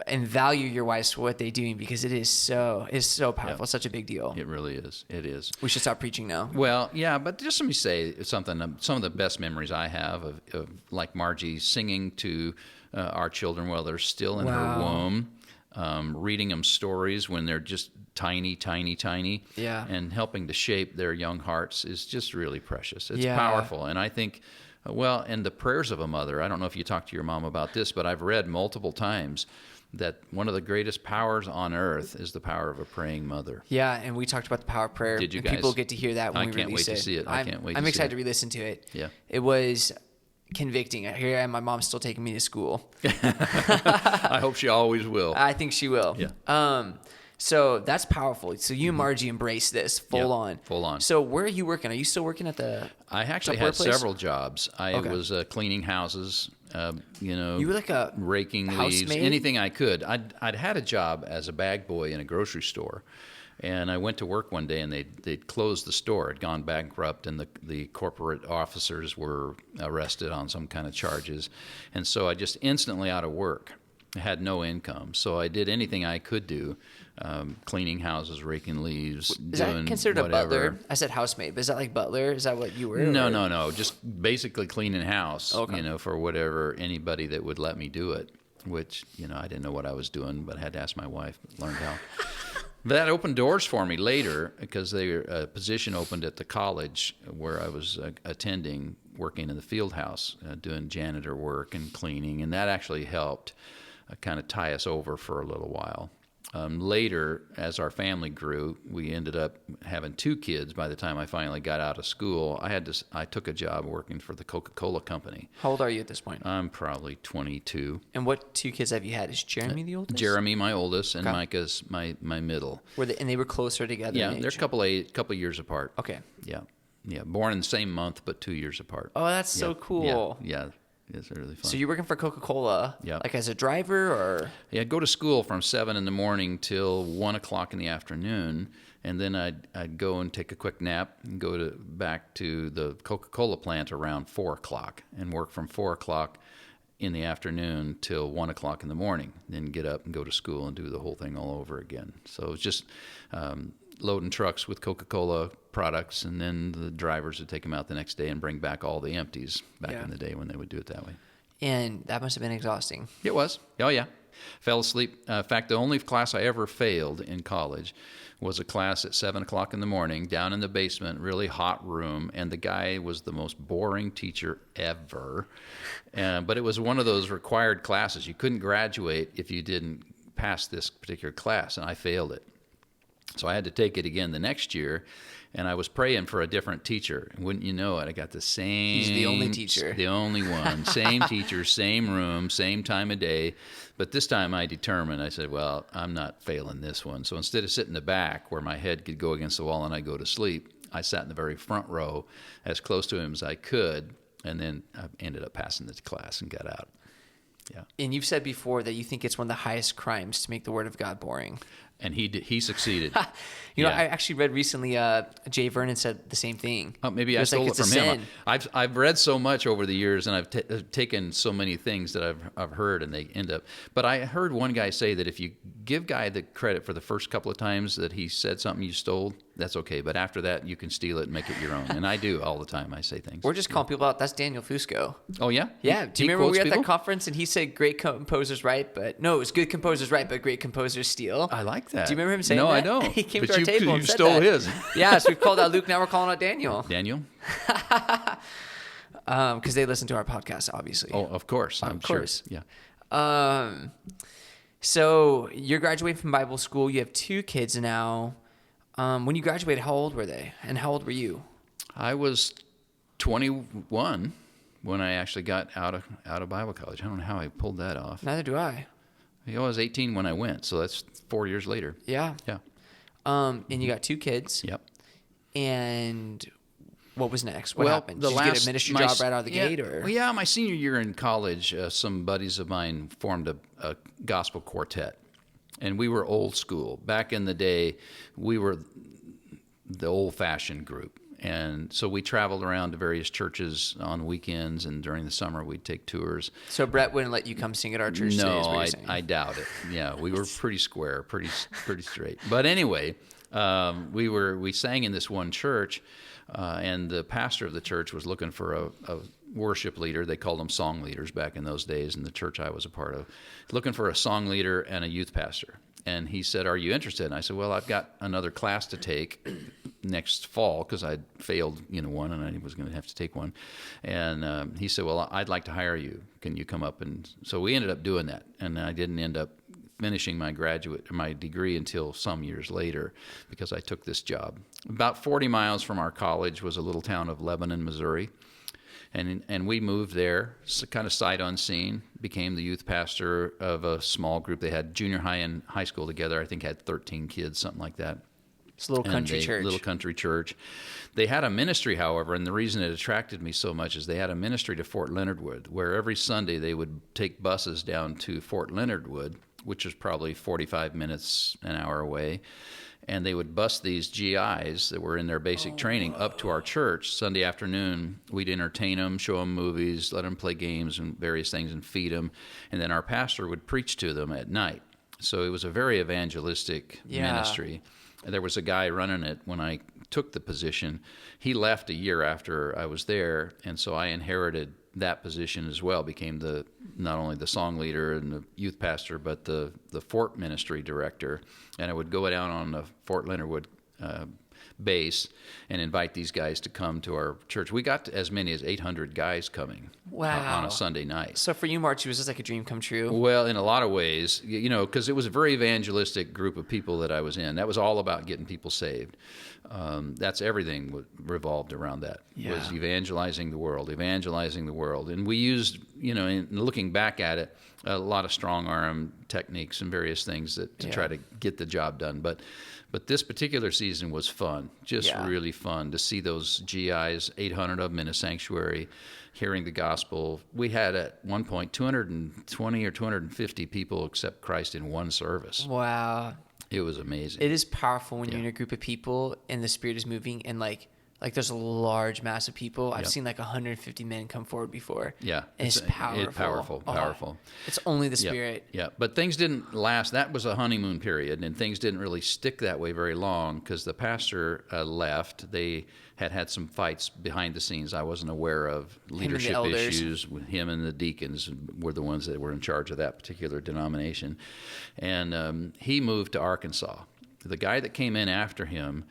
B: and value your wives for what they're doing, because it's so powerful. It's such a big deal.
C: It really is. It is.
B: We should stop preaching now.
C: Well, yeah, but just let me say something. Some of the best memories I have of like Margie singing to our children while they're still in her womb, reading them stories when they're just tiny, and helping to shape their young hearts is just really precious. It's powerful. And I think, and the prayers of a mother, I don't know if you talked to your mom about this, but I've read multiple times that one of the greatest powers on earth is the power of a praying mother.
B: Yeah, and we talked about the power of prayer.
C: Did you guys?
B: People get to hear that when we release it.
C: I can't wait to see it. I can't wait to see it.
B: I'm excited to re-listen to it. Yeah. It was convicting. Here I am, my mom's still taking me to school.
C: I hope she always will.
B: I think she will.
C: Yeah.
B: So that's powerful. So you and Margie embrace this full on.
C: Full on.
B: So where are you working? Are you still working at the
C: I actually had several jobs. I was cleaning houses,
B: you were like a
C: raking leaves, anything I could. I'd had a job as a bag boy in a grocery store. And I went to work one day, and they'd closed the store. It had gone bankrupt, and the corporate officers were arrested on some kind of charges. And so I just instantly out of work. I had no income. So I did anything I could do, cleaning houses, raking leaves,
B: Is that considered
C: whatever.
B: A butler? I said housemaid, but is that like butler? Is that what you were?
C: No. Just basically cleaning house, for whatever, anybody that would let me do it, which, I didn't know what I was doing, but I had to ask my wife, learned how. That opened doors for me later because a position opened at the college where I was attending, working in the field house, doing janitor work and cleaning, and that actually helped kind of tie us over for a little while. Later, as our family grew, we ended up having 2 kids. By the time I finally got out of school, I took a job working for the Coca-Cola company.
B: How old are you at this point?
C: I'm probably 22.
B: And what 2 kids have you had? Is Jeremy the oldest?
C: Jeremy, my oldest, and
B: Okay.
C: Micah's my middle.
B: And they were closer together.
C: Yeah,
B: in
C: they're
B: age?
C: a couple years apart.
B: Okay.
C: Yeah, born in the same month, but 2 years apart.
B: Oh, that's so cool.
C: Yeah, it's really fun.
B: So you're working for Coca-Cola,
C: Yeah.
B: like as a driver, or?
C: Yeah, I'd go to school from 7 in the morning till 1 o'clock in the afternoon, and then I'd go and take a quick nap and go back to the Coca-Cola plant around 4 o'clock and work from 4 o'clock in the afternoon till 1 o'clock in the morning. Then get up and go to school and do the whole thing all over again. So it's just loading trucks with Coca-Cola products, and then the drivers would take them out the next day and bring back all the empties back in the day when they would do it that way.
B: And that must have been exhausting.
C: It was. Oh, yeah. Fell asleep. In fact, the only class I ever failed in college was a class at 7 o'clock in the morning down in the basement, really hot room, and the guy was the most boring teacher ever. But it was one of those required classes. You couldn't graduate if you didn't pass this particular class, and I failed it. So I had to take it again the next year, and I was praying for a different teacher. And wouldn't you know it, I got the same...
B: He's the only teacher.
C: The only one. Same teacher, same room, same time of day. But this time I determined, I said, well, I'm not failing this one. So instead of sitting in the back where my head could go against the wall and I go to sleep, I sat in the very front row as close to him as I could, and then I ended up passing the class and got out. Yeah.
B: And you've said before that you think it's one of the highest crimes to make the Word of God boring.
C: And he succeeded.
B: You know,
C: Yeah.
B: I actually read recently, Jay Vernon said the same thing.
C: Oh, maybe I
B: was like,
C: stole it
B: it's a
C: from him.
B: sin.
C: I've read so much over the years, and I've taken so many things that I've heard, and they end up. But I heard one guy say that if you give guy the credit for the first couple of times that he said something you stole, that's okay. But after that, you can steal it and make it your own. And I do all the time. I say things.
B: We're just calling people out. That's Daniel Fusco.
C: Oh yeah.
B: Yeah. Do you remember we were at that
C: people?
B: conference and he said great composers write, but no, it was good composers write, but great composers steal.
C: I like that.
B: Do you remember him saying
C: no,
B: that?
C: I don't.
B: He came
C: But
B: to our table
C: you
B: and said
C: stole
B: that.
C: his.
B: Yeah, so we've called out Luke. Now we're calling out Daniel.
C: Daniel?
B: Because they listen to our podcast, obviously.
C: Oh, of course. I'm
B: Of course.
C: sure. Yeah.
B: So you're graduating from Bible school. You have 2 kids now. When you graduated, how old were they? And how old were you?
C: I was 21 when I actually got out of Bible college. I don't know how I pulled that off.
B: Neither do I.
C: I was 18 when I went, so that's 4 years later.
B: Yeah.
C: Yeah.
B: And you got 2 kids.
C: Yep.
B: And what was next? What happened? Did you get a ministry job right out of the gate? Or?
C: Well, yeah, my senior year in college, some buddies of mine formed a gospel quartet, and we were old school. Back in the day, we were the old-fashioned group. And so we traveled around to various churches on weekends, and during the summer we'd take tours.
B: So Brett wouldn't let you come sing at our church today, is what
C: No,
B: you're saying.
C: I doubt it. Yeah, we were pretty square, pretty straight. But anyway, we sang in this one church, and the pastor of the church was looking for a worship leader. They called them song leaders back in those days in the church I was a part of. Looking for a song leader and a youth pastor. And he said, "Are you interested?" And I said, "Well, I've got another class to take next fall because I'd failed, one, and I was going to have to take one." And he said, "Well, I'd like to hire you. Can you come up?" And so we ended up doing that. And I didn't end up finishing my degree until some years later because I took this job. About 40 miles from our college was a little town of Lebanon, Missouri. And we moved there, kind of sight unseen, became the youth pastor of a small group. They had junior high and high school together. I think had 13 kids, something like that.
B: It's a little country church.
C: Little country church. They had a ministry, however, and the reason it attracted me so much is they had a ministry to Fort Leonard Wood, where every Sunday they would take buses down to Fort Leonard Wood, which is probably 45 minutes, an hour away. And they would bus these GIs that were in their basic training up to our church Sunday afternoon. We'd entertain them, show them movies, let them play games and various things, and feed them. And then our pastor would preach to them at night. So it was a very evangelistic ministry. There was a guy running it when I took the position. He left a year after I was there, and so I inherited that position as well, became not only the song leader and the youth pastor, but the Fort ministry director. And I would go down on the Fort Leonard Wood base and invite these guys to come to our church. We got as many as 800 guys coming.
B: Wow.
C: on a Sunday night.
B: So for you, March, it was just like a dream come true.
C: Well, in a lot of ways, because it was a very evangelistic group of people that I was in. That was all about getting people saved. That's everything revolved around that. Was evangelizing the world. And we used, in looking back at it, a lot of strong arm techniques and various things to try to get the job done. But this particular season was fun, just really fun to see those GIs, 800 of them in a sanctuary, hearing the gospel. We had at one point 220 or 250 people accept Christ in one service.
B: Wow.
C: It was amazing.
B: It is powerful when you're in a group of people and the Spirit is moving and like there's a large mass of people. I've seen like 150 men come forward before.
C: Yeah.
B: And it's powerful.
C: Powerful.
B: It's only the Spirit.
C: Yeah. But things didn't last. That was a honeymoon period, and things didn't really stick that way very long because the pastor left. They had some fights behind the scenes I wasn't aware of. Leadership issues with him, and the deacons were the ones that were in charge of that particular denomination. And he moved to Arkansas. The guy that came in after him,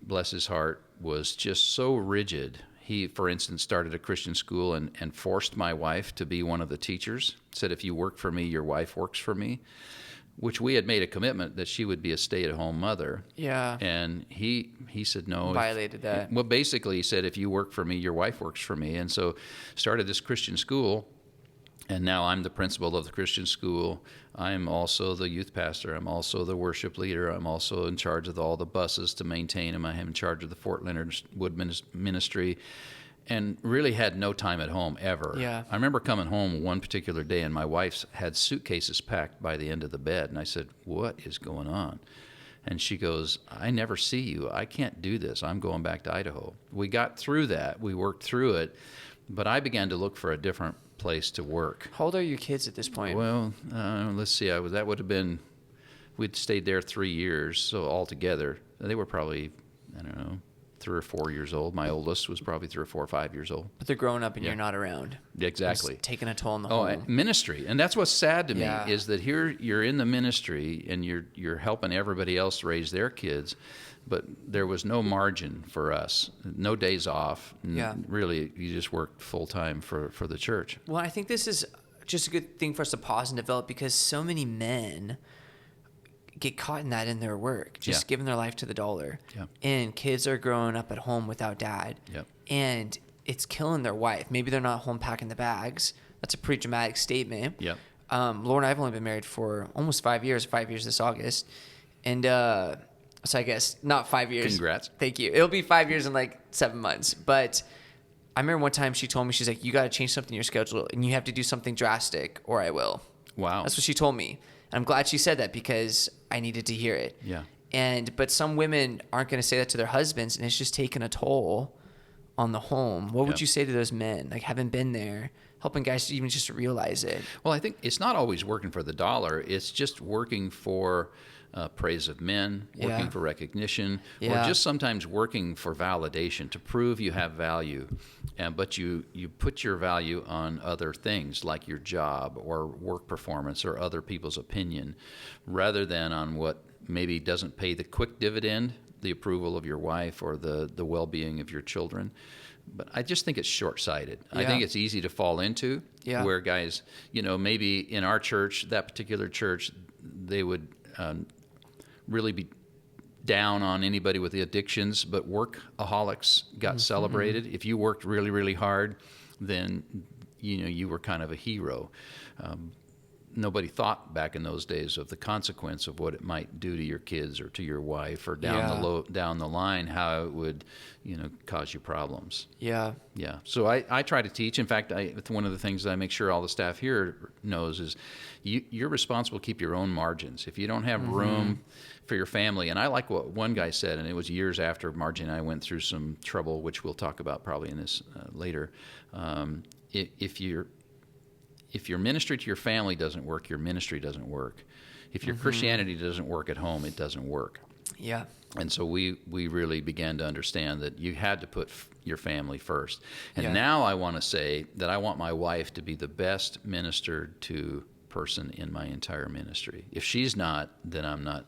C: bless his heart, was just so rigid. He, for instance, started a Christian school and forced my wife to be one of the teachers. Said, if you work for me, your wife works for me, which we had made a commitment that she would be a stay-at-home mother.
B: Yeah.
C: And he said no.
B: Violated that.
C: Well, basically, he said, if you work for me, your wife works for me. And so started this Christian school. And now I'm the principal of the Christian school. I'm also the youth pastor. I'm also the worship leader. I'm also in charge of all the buses to maintain them. I am in charge of the Fort Leonard Wood ministry, and really had no time at home ever.
B: Yeah.
C: I remember coming home one particular day, and my wife had suitcases packed by the end of the bed. And I said, what is going on? And she goes, I never see you. I can't do this. I'm going back to Idaho. We got through that. We worked through it. But I began to look for a different place to work.
B: How old are your kids at this point?
C: Well, let's see. That would have been, we'd stayed there 3 years, so altogether they were probably, 3 or 4 years old. My oldest was probably 3 or 4 or 5 years old.
B: But they're growing up and you're not around.
C: Exactly.
B: It's taking a toll on the home.
C: Ministry, and that's what's sad to me is that here you're in the ministry and you're helping everybody else raise their kids. But there was no margin for us, no days off. Really, you just worked full time for the church.
B: Well, I think this is just a good thing for us to pause and develop because so many men get caught in that in their work, just giving their life to the dollar.
C: Yeah.
B: And kids are growing up at home without dad.
C: Yep.
B: And it's killing their wife. Maybe they're not home packing the bags. That's a pretty dramatic statement.
C: Yep.
B: Laura and I have only been married for almost 5 years, 5 years this August. And so I guess not 5 years.
C: Congrats.
B: Thank you. It'll be 5 years in like 7 months. But I remember one time she told me, she's like, you got to change something in your schedule and you have to do something drastic or I will.
C: Wow.
B: That's what she told me. And I'm glad she said that because I needed to hear it.
C: Yeah.
B: But some women aren't going to say that to their husbands and it's just taking a toll on the home. What would you say to those men? Like having been there, helping guys even just to realize it.
C: Well, I think it's not always working for the dollar. It's just working for praise of men, working for recognition, or just sometimes working for validation to prove you have value. But you put your value on other things like your job or work performance or other people's opinion rather than on what maybe doesn't pay the quick dividend, the approval of your wife or the well-being of your children. But I just think it's short-sighted. I think it's easy to fall into where guys, maybe in our church, that particular church, they would really be down on anybody with the addictions, but workaholics got celebrated. If you worked really, really hard, then you were kind of a hero. Nobody thought back in those days of the consequence of what it might do to your kids or to your wife or down the line, how it would, cause you problems. Yeah. Yeah. So I try to teach. In fact, one of the things that I make sure all the staff here knows is you're responsible to keep your own margins. If you don't have room for your family, and I like what one guy said, and it was years after Margie and I went through some trouble, which we'll talk about probably in this later. If your ministry to your family doesn't work, your ministry doesn't work. If your Christianity doesn't work at home, it doesn't work. Yeah. And so we really began to understand that you had to put your family first. And now I want to say that I want my wife to be the best ministered to person in my entire ministry. If she's not, then I'm not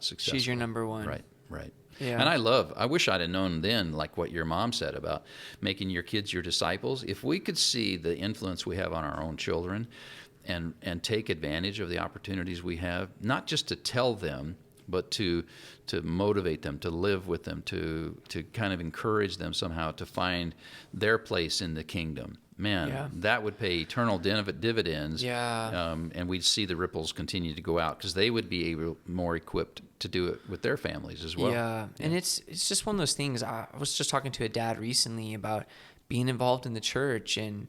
C: successful.
B: She's your number one.
C: Right.
B: Yeah.
C: And I wish I'd have known then, like what your mom said about making your kids your disciples. If we could see the influence we have on our own children and take advantage of the opportunities we have, not just to tell them, but to motivate them, to live with them, to kind of encourage them somehow to find their place in the kingdom. Man, that would pay eternal dividends.
B: Yeah.
C: And we'd see the ripples continue to go out because they would be more equipped to do it with their families as well.
B: Yeah. And it's just one of those things. I was just talking to a dad recently about being involved in the church and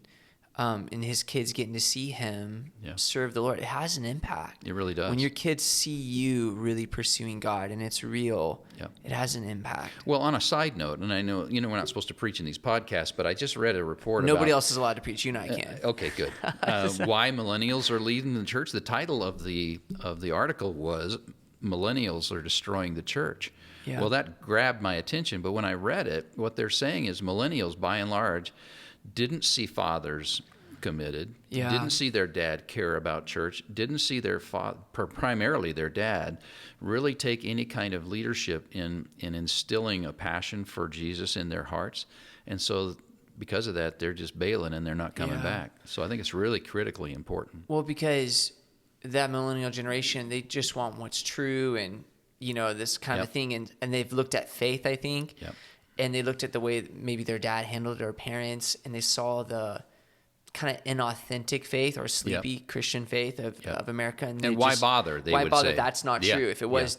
B: his kids getting to see him serve the Lord. It has an impact.
C: It really does.
B: When your kids see you really pursuing God and it's real, it has an impact.
C: Well, on a side note, and I know we're not supposed to preach in these podcasts, but I just read a report
B: Nobody
C: about,
B: else is allowed to preach. You and I can.
C: Okay, good. Why millennials are leading the church. The title of the article was "Millennials Are Destroying the Church."
B: Yeah.
C: Well, that grabbed my attention, but when I read it, what they're saying is millennials, by and large, didn't see fathers committed, didn't see their dad care about church, didn't see their primarily their dad really take any kind of leadership in instilling a passion for Jesus in their hearts. And so because of that, they're just bailing and they're not coming back. So I think it's really critically important.
B: Well, because that millennial generation, they just want what's true and, this kind of thing. And they've looked at faith, I think.
C: Yep.
B: And they looked at the way maybe their dad handled it or parents, and they saw the kind of inauthentic faith or sleepy Christian faith of America. And
C: why bother?
B: Why bother? That's not true. If it was,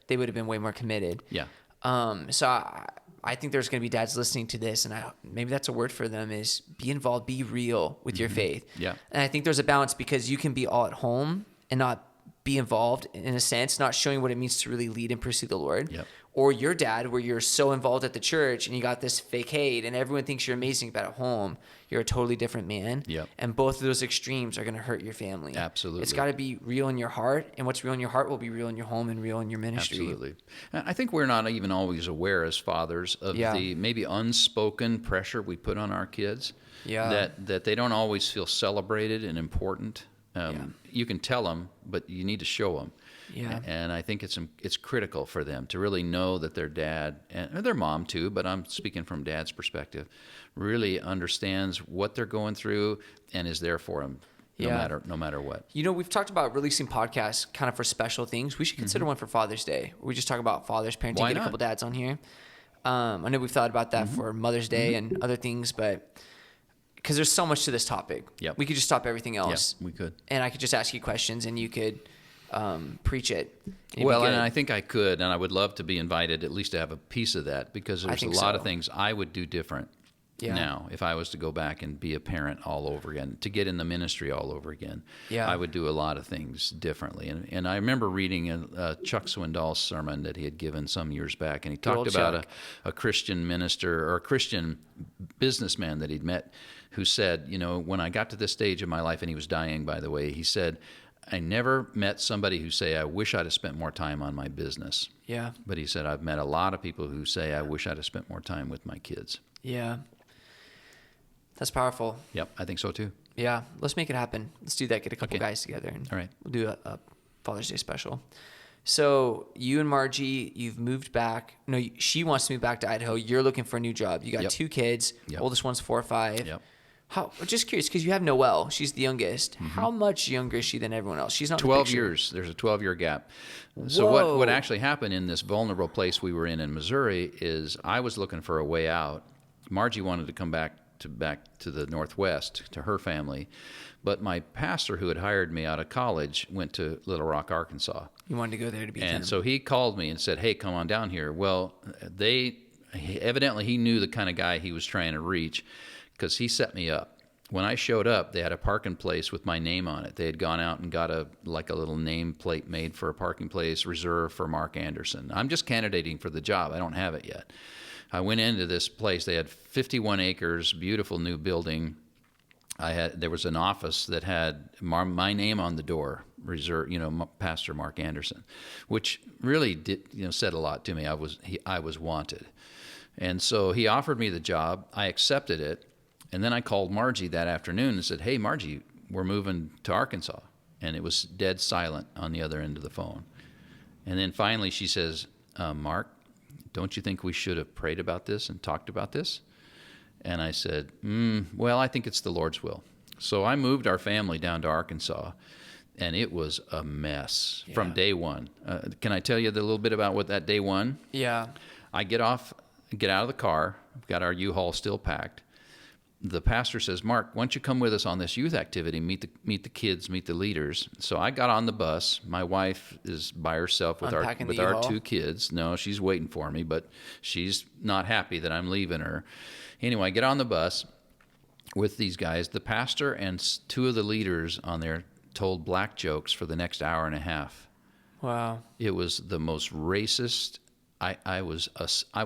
B: they would have been way more committed.
C: Yeah.
B: So I think there's going to be dads listening to this, and maybe that's a word for them is be involved, be real with your faith.
C: Yeah.
B: And I think there's a balance because you can be all at home and not be involved in a sense, not showing what it means to really lead and pursue the Lord.
C: Yep.
B: Or your dad, where you're so involved at the church and you got this fake hate and everyone thinks you're amazing, but at home, you're a totally different man.
C: Yep.
B: And both of those extremes are going to hurt your family.
C: Absolutely.
B: It's got to be real in your heart, and what's real in your heart will be real in your home and real in your ministry.
C: Absolutely. I think we're not even always aware as fathers of the maybe unspoken pressure we put on our kids.
B: Yeah.
C: That they don't always feel celebrated and important. You can tell them, but you need to show them.
B: Yeah.
C: And I think it's critical for them to really know that their dad, and their mom too, but I'm speaking from dad's perspective, really understands what they're going through and is there for them no matter what.
B: We've talked about releasing podcasts kind of for special things. We should consider one for Father's Day. We just talk about fathers, parenting,
C: Why
B: get
C: not?
B: a couple dads on here. I know we've thought about that for Mother's Day and other things, but because there's so much to this topic.
C: Yep.
B: We could just stop everything else.
C: Yeah, we could.
B: And I could just ask you questions and you could preach it.
C: Well, and I think I could, and I would love to be invited at least to have a piece of that because there's a lot of things I would do different now if I was to go back and be a parent all over again, to get in the ministry all over again.
B: Yeah.
C: I would do a lot of things differently. And I remember reading a Chuck Swindoll's sermon that he had given some years back, and he talked about a Christian minister or a Christian businessman that he'd met who said, when I got to this stage of my life, and he was dying, by the way, he said, I never met somebody who say, I wish I'd have spent more time on my business.
B: Yeah.
C: But he said, I've met a lot of people who say, I wish I'd have spent more time with my kids.
B: Yeah. That's powerful.
C: Yep, I think so too.
B: Yeah. Let's make it happen. Let's do that. Get a couple guys together. And
C: all right.
B: We'll do a Father's Day special. So you and Margie, you've moved back. No, she wants to move back to Idaho. You're looking for a new job. You got 2 kids. Oldest one's 4 or 5.
C: Yep.
B: Just curious, because you have Noelle. She's the youngest. How much younger is she than everyone else? She's not
C: 12 years. There's a 12-year gap. So what actually happened in this vulnerable place we were in Missouri is I was looking for a way out. Margie wanted to come back to the Northwest to her family, but my pastor who had hired me out of college went to Little Rock, Arkansas.
B: You wanted to go there to be with him.
C: And so he called me and said, hey, come on down here. Well, evidently he knew the kind of guy he was trying to reach, because he set me up. When I showed up, they had a parking place with my name on it. They had gone out and got a little name plate made for a parking place reserved for Mark Anderson. I'm just candidating for the job. I don't have it yet. I went into this place. They had 51 acres, beautiful new building. There was an office that had my name on the door, reserved, Pastor Mark Anderson, which really did, said a lot to me. I was wanted. And so he offered me the job. I accepted it. And then I called Margie that afternoon and said, hey, Margie, we're moving to Arkansas. And it was dead silent on the other end of the phone. And then finally she says, Mark, don't you think we should have prayed about this and talked about this? And I said, well, I think it's the Lord's will. So I moved our family down to Arkansas, and it was a mess from day one. Can I tell you a little bit about what that day one?
B: Yeah.
C: I get out of the car. We've got our U-Haul still packed. The pastor says, Mark, why don't you come with us on this youth activity, meet the kids, meet the leaders. So I got on the bus. My wife is by herself with our 2 kids. No, she's waiting for me, but she's not happy that I'm leaving her. Anyway, I get on the bus with these guys. The pastor and 2 of the leaders on there told black jokes for the next hour and a half.
B: Wow.
C: It was the most racist. I was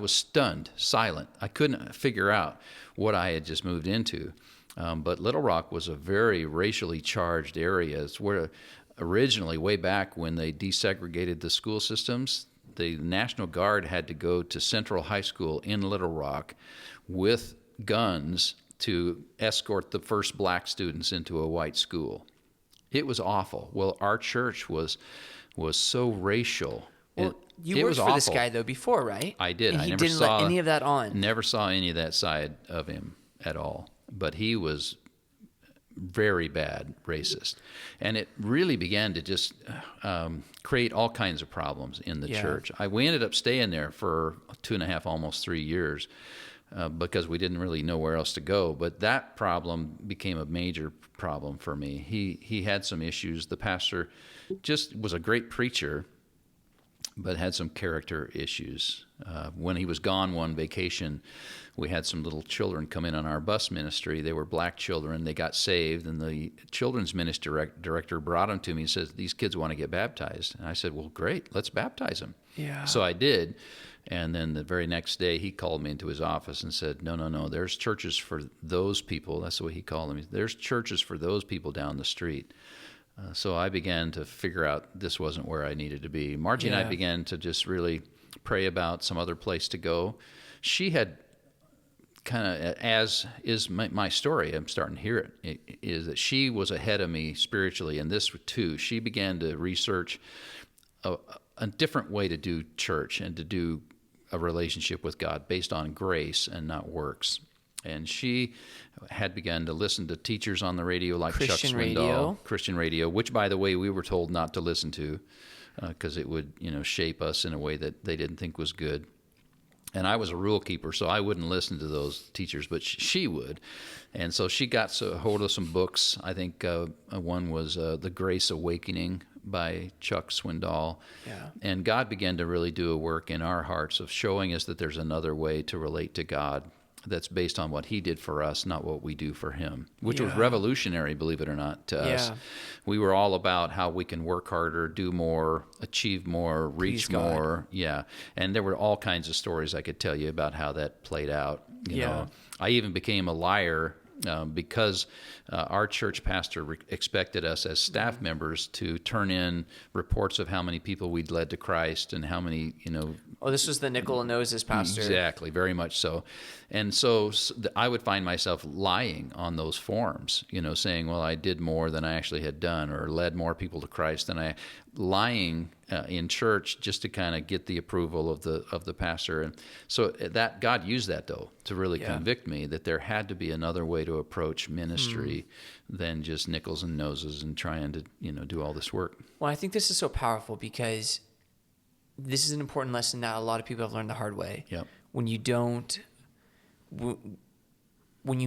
C: stunned, silent. I couldn't figure out what I had just moved into. But Little Rock was a very racially charged area. It's where originally, way back when they desegregated the school systems, the National Guard had to go to Central High School in Little Rock with guns to escort the first black students into a white school. It was awful. Well, our church was so racial.
B: Well, you worked for this guy, though, before, right?
C: I did.
B: And he didn't let any of that on.
C: Never saw any of that side of him at all. But he was very bad racist. And it really began to just create all kinds of problems in the church. We ended up staying there for 2.5, almost 3 years because we didn't really know where else to go. But that problem became a major problem for me. He had some issues. The pastor just was a great preacher, but had some character issues. When he was gone one vacation, we had some little children come in on our bus ministry. They were black children. They got saved, and the children's ministry director brought them to me and says, these kids want to get baptized. And I said, well, great, let's baptize them.
B: Yeah.
C: So I did. And then the very next day, he called me into his office and said, no, there's churches for those people. That's the way he called them. There's churches for those people down the street. So I began to figure out this wasn't where I needed to be. Margie and I began to just really pray about some other place to go. She had kind of, as is my story, I'm starting to hear it, is that she was ahead of me spiritually, and this too. She began to research a different way to do church and to do a relationship with God based on grace and not works. And she had begun to listen to teachers on the radio like Chuck Swindoll, Christian radio, which, by the way, we were told not to listen to because it would, shape us in a way that they didn't think was good. And I was a rule keeper, so I wouldn't listen to those teachers, but she would. And so she got a hold of some books. I think one was The Grace Awakening by Chuck Swindoll.
B: Yeah.
C: And God began to really do a work in our hearts of showing us that there's another way to relate to God that's based on what he did for us, not what we do for him, which was revolutionary, believe it or not, to us. We were all about how we can work harder, do more, achieve more, reach more. Yeah. And there were all kinds of stories I could tell you about how that played out. You know, I even became a liar because our church pastor expected us as staff members to turn in reports of how many people we'd led to Christ and how many,
B: Oh, this was the Nickel and Noses pastor.
C: Exactly, very much so. And so I would find myself lying on those forms, saying, well, I did more than I actually had done or led more people to Christ than I, lying in church just to kind of get the approval of the pastor. And so that God used that, though, to really convict me that there had to be another way to approach ministry than just nickels and noses and trying to, do all this work.
B: Well, I think this is so powerful because this is an important lesson that a lot of people have learned the hard way.
C: Yep.
B: When you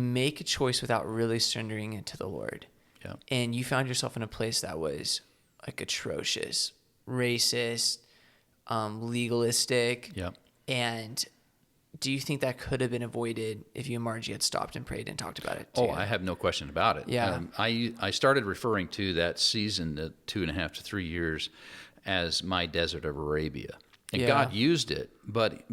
B: make a choice without really surrendering it to the Lord, and you found yourself in a place that was like atrocious, racist, legalistic, and do you think that could have been avoided if you and Margie had stopped and prayed and talked about it together?
C: Oh, I have no question about it.
B: Yeah.
C: I started referring to that season, the 2.5 to 3 years, as my desert of Arabia. And God used it, but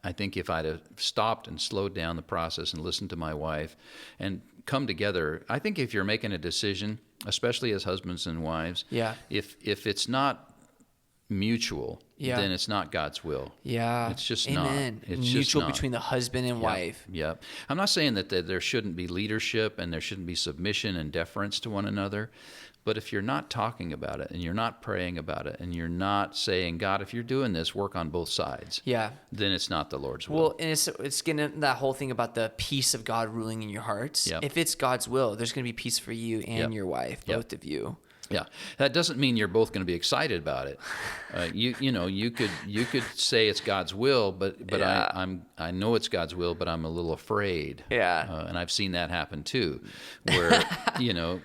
C: I think if I'd have stopped and slowed down the process and listened to my wife and come together, I think if you're making a decision, especially as husbands and wives, if it's not mutual, then it's not God's will.
B: Yeah.
C: It's just
B: Amen.
C: not. It's
B: mutual
C: just not.
B: between the husband and wife.
C: Yep. I'm not saying that there shouldn't be leadership and there shouldn't be submission and deference to one another. But if you're not talking about it and you're not praying about it and you're not saying, God, if you're doing this, work on both sides, then it's not the Lord's will.
B: Well, and it's getting that whole thing about the peace of God ruling in your hearts.
C: Yep.
B: If it's God's will, there's going to be peace for you and your wife, both of you.
C: Yeah, that doesn't mean you're both going to be excited about it. You could say it's God's will, but I know it's God's will, but I'm a little afraid.
B: Yeah,
C: and I've seen that happen too, where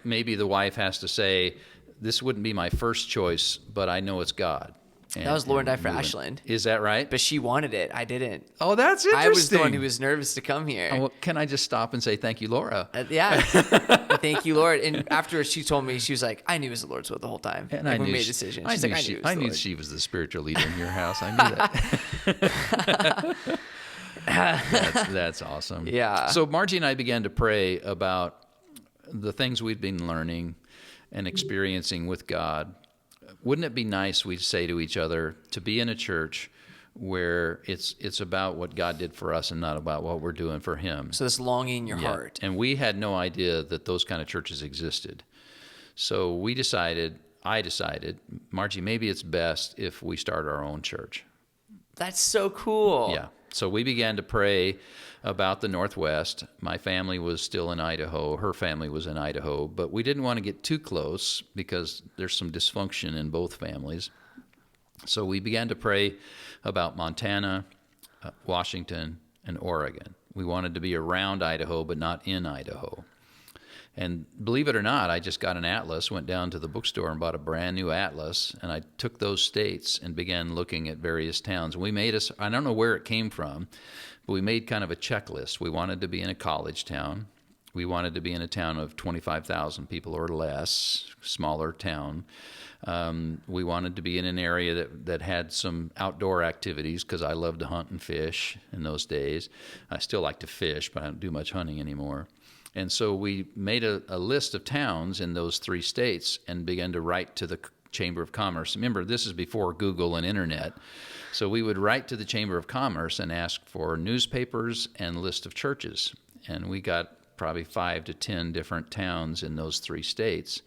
C: maybe the wife has to say, "This wouldn't be my first choice, but I know it's God."
B: That was Laura and I for Ashland.
C: Is that right?
B: But she wanted it. I didn't.
C: Oh, that's interesting.
B: I was the one who was nervous to come here.
C: Well, can I just stop and say thank you, Laura?
B: Yeah. Thank you, Lord. And afterwards, she told me, she was like, I knew it was the Lord's will the whole time.
C: And
B: I made a decision. She's
C: I knew she was the spiritual leader in your house. I knew that. That's awesome.
B: Yeah.
C: So Margie and I began to pray about the things we'd been learning and experiencing with God. Wouldn't it be nice, we'd say to each other, to be in a church where it's about what God did for us and not about what we're doing for Him?
B: So this longing in your heart.
C: And we had no idea that those kind of churches existed. So I decided, Margie, maybe it's best if we start our own church.
B: That's so cool.
C: Yeah. So we began to pray about the Northwest. My family was still in Idaho. Her family was in Idaho. But we didn't want to get too close because there's some dysfunction in both families. So we began to pray about Montana, Washington, and Oregon. We wanted to be around Idaho, but not in Idaho. And believe it or not, I just got an atlas, went down to the bookstore and bought a brand new atlas, and I took those states and began looking at various towns. We made I don't know where it came from, but we made kind of a checklist. We wanted to be in a college town. We wanted to be in a town of 25,000 people or less, smaller town. We wanted to be in an area that had some outdoor activities because I loved to hunt and fish in those days. I still like to fish, but I don't do much hunting anymore. And so we made a list of towns in those 3 states and began to write to the Chamber of Commerce. Remember, this is before Google and internet. So we would write to the Chamber of Commerce and ask for newspapers and a list of churches. And we got probably 5 to 10 different towns in those 3 states.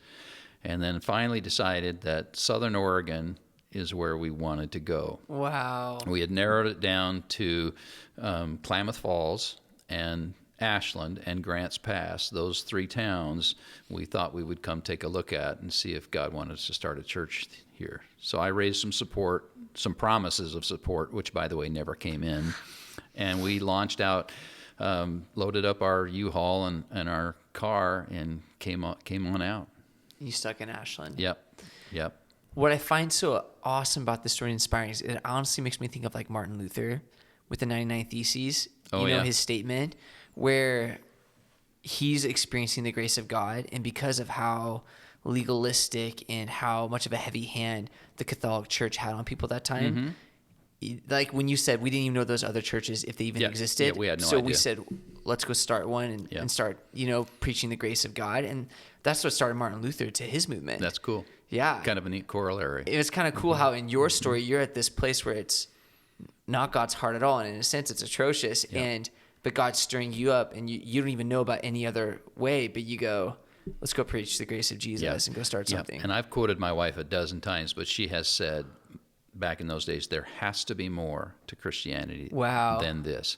C: And then finally decided that Southern Oregon is where we wanted to go.
B: Wow.
C: We had narrowed it down to Klamath Falls and Ashland and Grants Pass, those 3 towns we thought we would come take a look at and see if God wanted us to start a church here. So I raised some support, some promises of support, which, by the way, never came in. And we launched out, loaded up our U-Haul and our car and came on out.
B: You stuck in Ashland.
C: Yep.
B: What I find so awesome about this story and inspiring is it honestly makes me think of like Martin Luther with the 99 Theses. His statement where he's experiencing the grace of God, and because of how legalistic and how much of a heavy hand the Catholic Church had on people at that time, like when you said we didn't even know those other churches if they even existed.
C: Yeah, we had no
B: idea.
C: idea.
B: We said, let's go start one and start, preaching the grace of God. And that's what started Martin Luther to his movement.
C: That's cool.
B: Yeah.
C: Kind of a neat corollary.
B: It was kind of cool how in your story, you're at this place where it's not God's heart at all. And in a sense, it's atrocious.
C: Yeah.
B: But God's stirring you up, and you don't even know about any other way, but you go, let's go preach the grace of Jesus and go start something.
C: And I've quoted my wife a dozen times, but she has said back in those days, there has to be more to Christianity than this.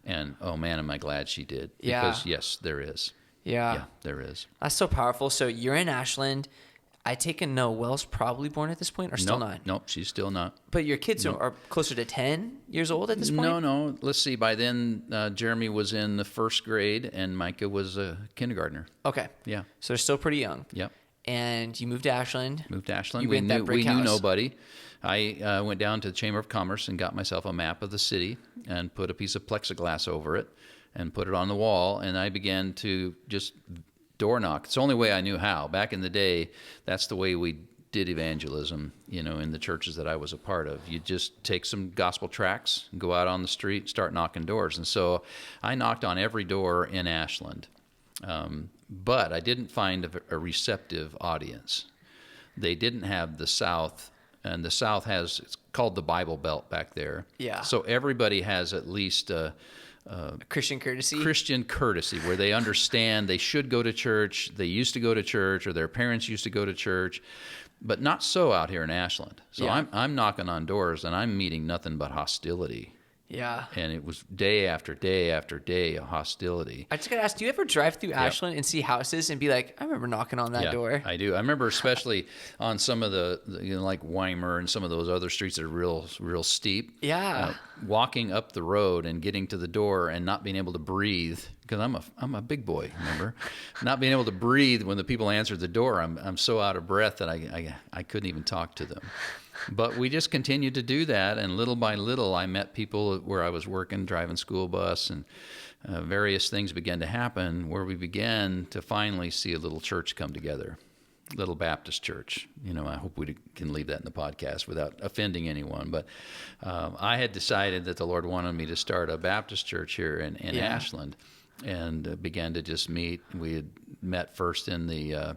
C: And, oh man, am I glad she did. Because, yes, there is. Yeah, there is.
B: That's so powerful. So you're in Ashland. I take it Noelle's probably born at this point or still not?
C: Nope, she's still not.
B: But your kids are closer to 10 years old at this point?
C: No. Let's see. By then, Jeremy was in the 1st grade and Micah was a kindergartner.
B: Okay.
C: Yeah.
B: So they're still pretty young.
C: Yep.
B: And you moved to Ashland.
C: We knew nobody. I went down to the Chamber of Commerce and got myself a map of the city and put a piece of plexiglass over it and put it on the wall. And I began to just door knock. It's the only way I knew how. Back in the day, that's the way we did evangelism, in the churches that I was a part of. You just take some gospel tracts and go out on the street, start knocking doors. And so I knocked on every door in Ashland. But I didn't find a receptive audience. They didn't have the South and the South has, it's called the Bible Belt back there.
B: Yeah.
C: So everybody has at least
B: Christian courtesy.
C: Christian courtesy, where they understand they should go to church, they used to go to church, or their parents used to go to church, but not so out here in Ashland. So
B: Yeah.
C: I'm knocking on doors, and I'm meeting nothing but hostility.
B: Yeah.
C: And it was day after day after day of hostility.
B: I just got to ask, do you ever drive through Ashland and see houses and be like, I remember knocking on that
C: Yeah,
B: door?
C: I do. I remember especially on some of the like Weimer and some of those other streets that are real steep.
B: Yeah.
C: Walking up the road and getting to the door and not being able to breathe, because I'm a big boy, remember? Not being able to breathe when the people answered the door. I'm so out of breath that I couldn't even talk to them. But we just continued to do that, and little by little, I met people where I was working, driving school bus, and various things began to happen where we began to finally see a little church come together, little Baptist church. I hope we can leave that in the podcast without offending anyone. But I had decided that the Lord wanted me to start a Baptist church here in Ashland, and began to just meet. We had met first in the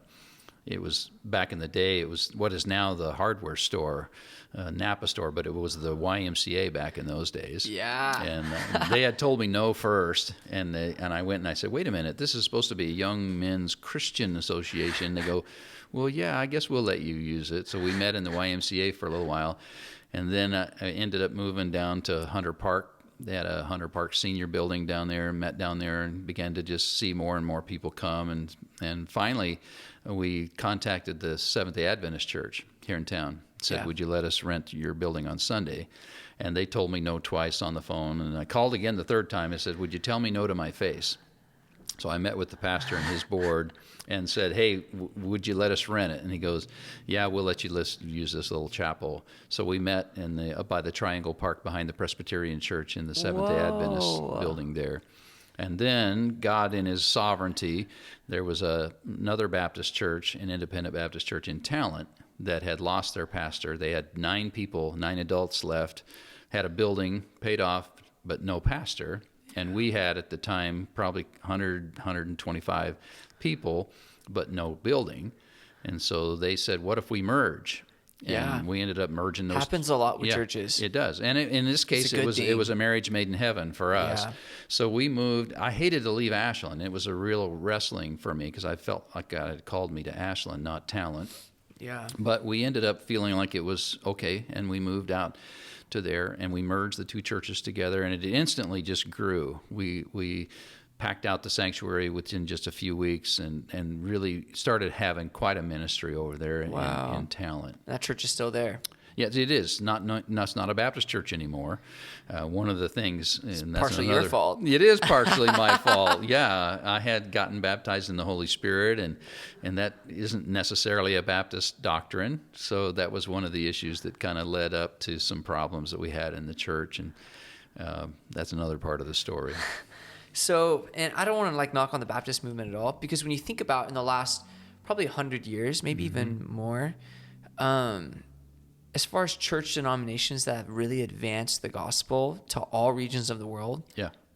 C: it was back in the day, it was what is now the hardware store, Napa store, but it was the YMCA back in those days.
B: Yeah.
C: And they had told me no first, and I went and I said, wait a minute, this is supposed to be a Young Men's Christian Association. They go, well, yeah, I guess we'll let you use it. So we met in the YMCA for a little while, and then I ended up moving down to Hunter Park. They had a Hunter Park senior building down there, met down there, and began to just see more and more people come. And finally, we contacted the Seventh-day Adventist Church here in town. Said, would you let us rent your building on Sunday? And they told me no twice on the phone. And I called again the third time. I said, would you tell me no to my face? So I met with the pastor and his board and said, hey, would you let us rent it? And he goes, yeah, we'll let you use this little chapel. So we met up by the Triangle Park behind the Presbyterian Church in the Seventh-day Adventist building there. And then God in his sovereignty, there was another Baptist church, an independent Baptist church in Talent, that had lost their pastor. They had 9 adults left, had a building paid off, but no pastor. And we had at the time probably 125 people, but no building. And so they said, what if we merge? And we ended up merging those.
B: Happens a lot with churches.
C: It does. And in this case, it was a marriage made in heaven for us.
B: Yeah.
C: So we moved. I hated to leave Ashland. It was a real wrestling for me because I felt like God had called me to Ashland, not Talent.
B: Yeah.
C: But we ended up feeling like it was okay, and we moved out to there, and we merged the two churches together, and it instantly just grew. We packed out the sanctuary within just a few weeks and really started having quite a ministry over there in Talent.
B: That church is still there.
C: Yes, it is. It's not a Baptist church anymore. One of the things... and that's
B: partially your fault.
C: It is partially my fault. Yeah, I had gotten baptized in the Holy Spirit, and that isn't necessarily a Baptist doctrine. So that was one of the issues that kind of led up to some problems that we had in the church, and that's another part of the story.
B: So, and I don't want to knock on the Baptist movement at all, because when you think about in the last probably 100 years, maybe even more, as far as church denominations that have really advanced the gospel to all regions of the world,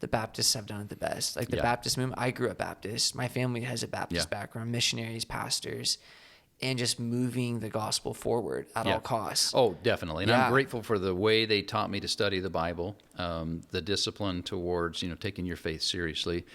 B: the Baptists have done it the best. Like the Baptist movement, I grew up Baptist. My family has a Baptist background, missionaries, pastors, and just moving the gospel forward at all costs.
C: Oh, definitely. And I'm grateful for the way they taught me to study the Bible, the discipline towards, taking your faith seriously.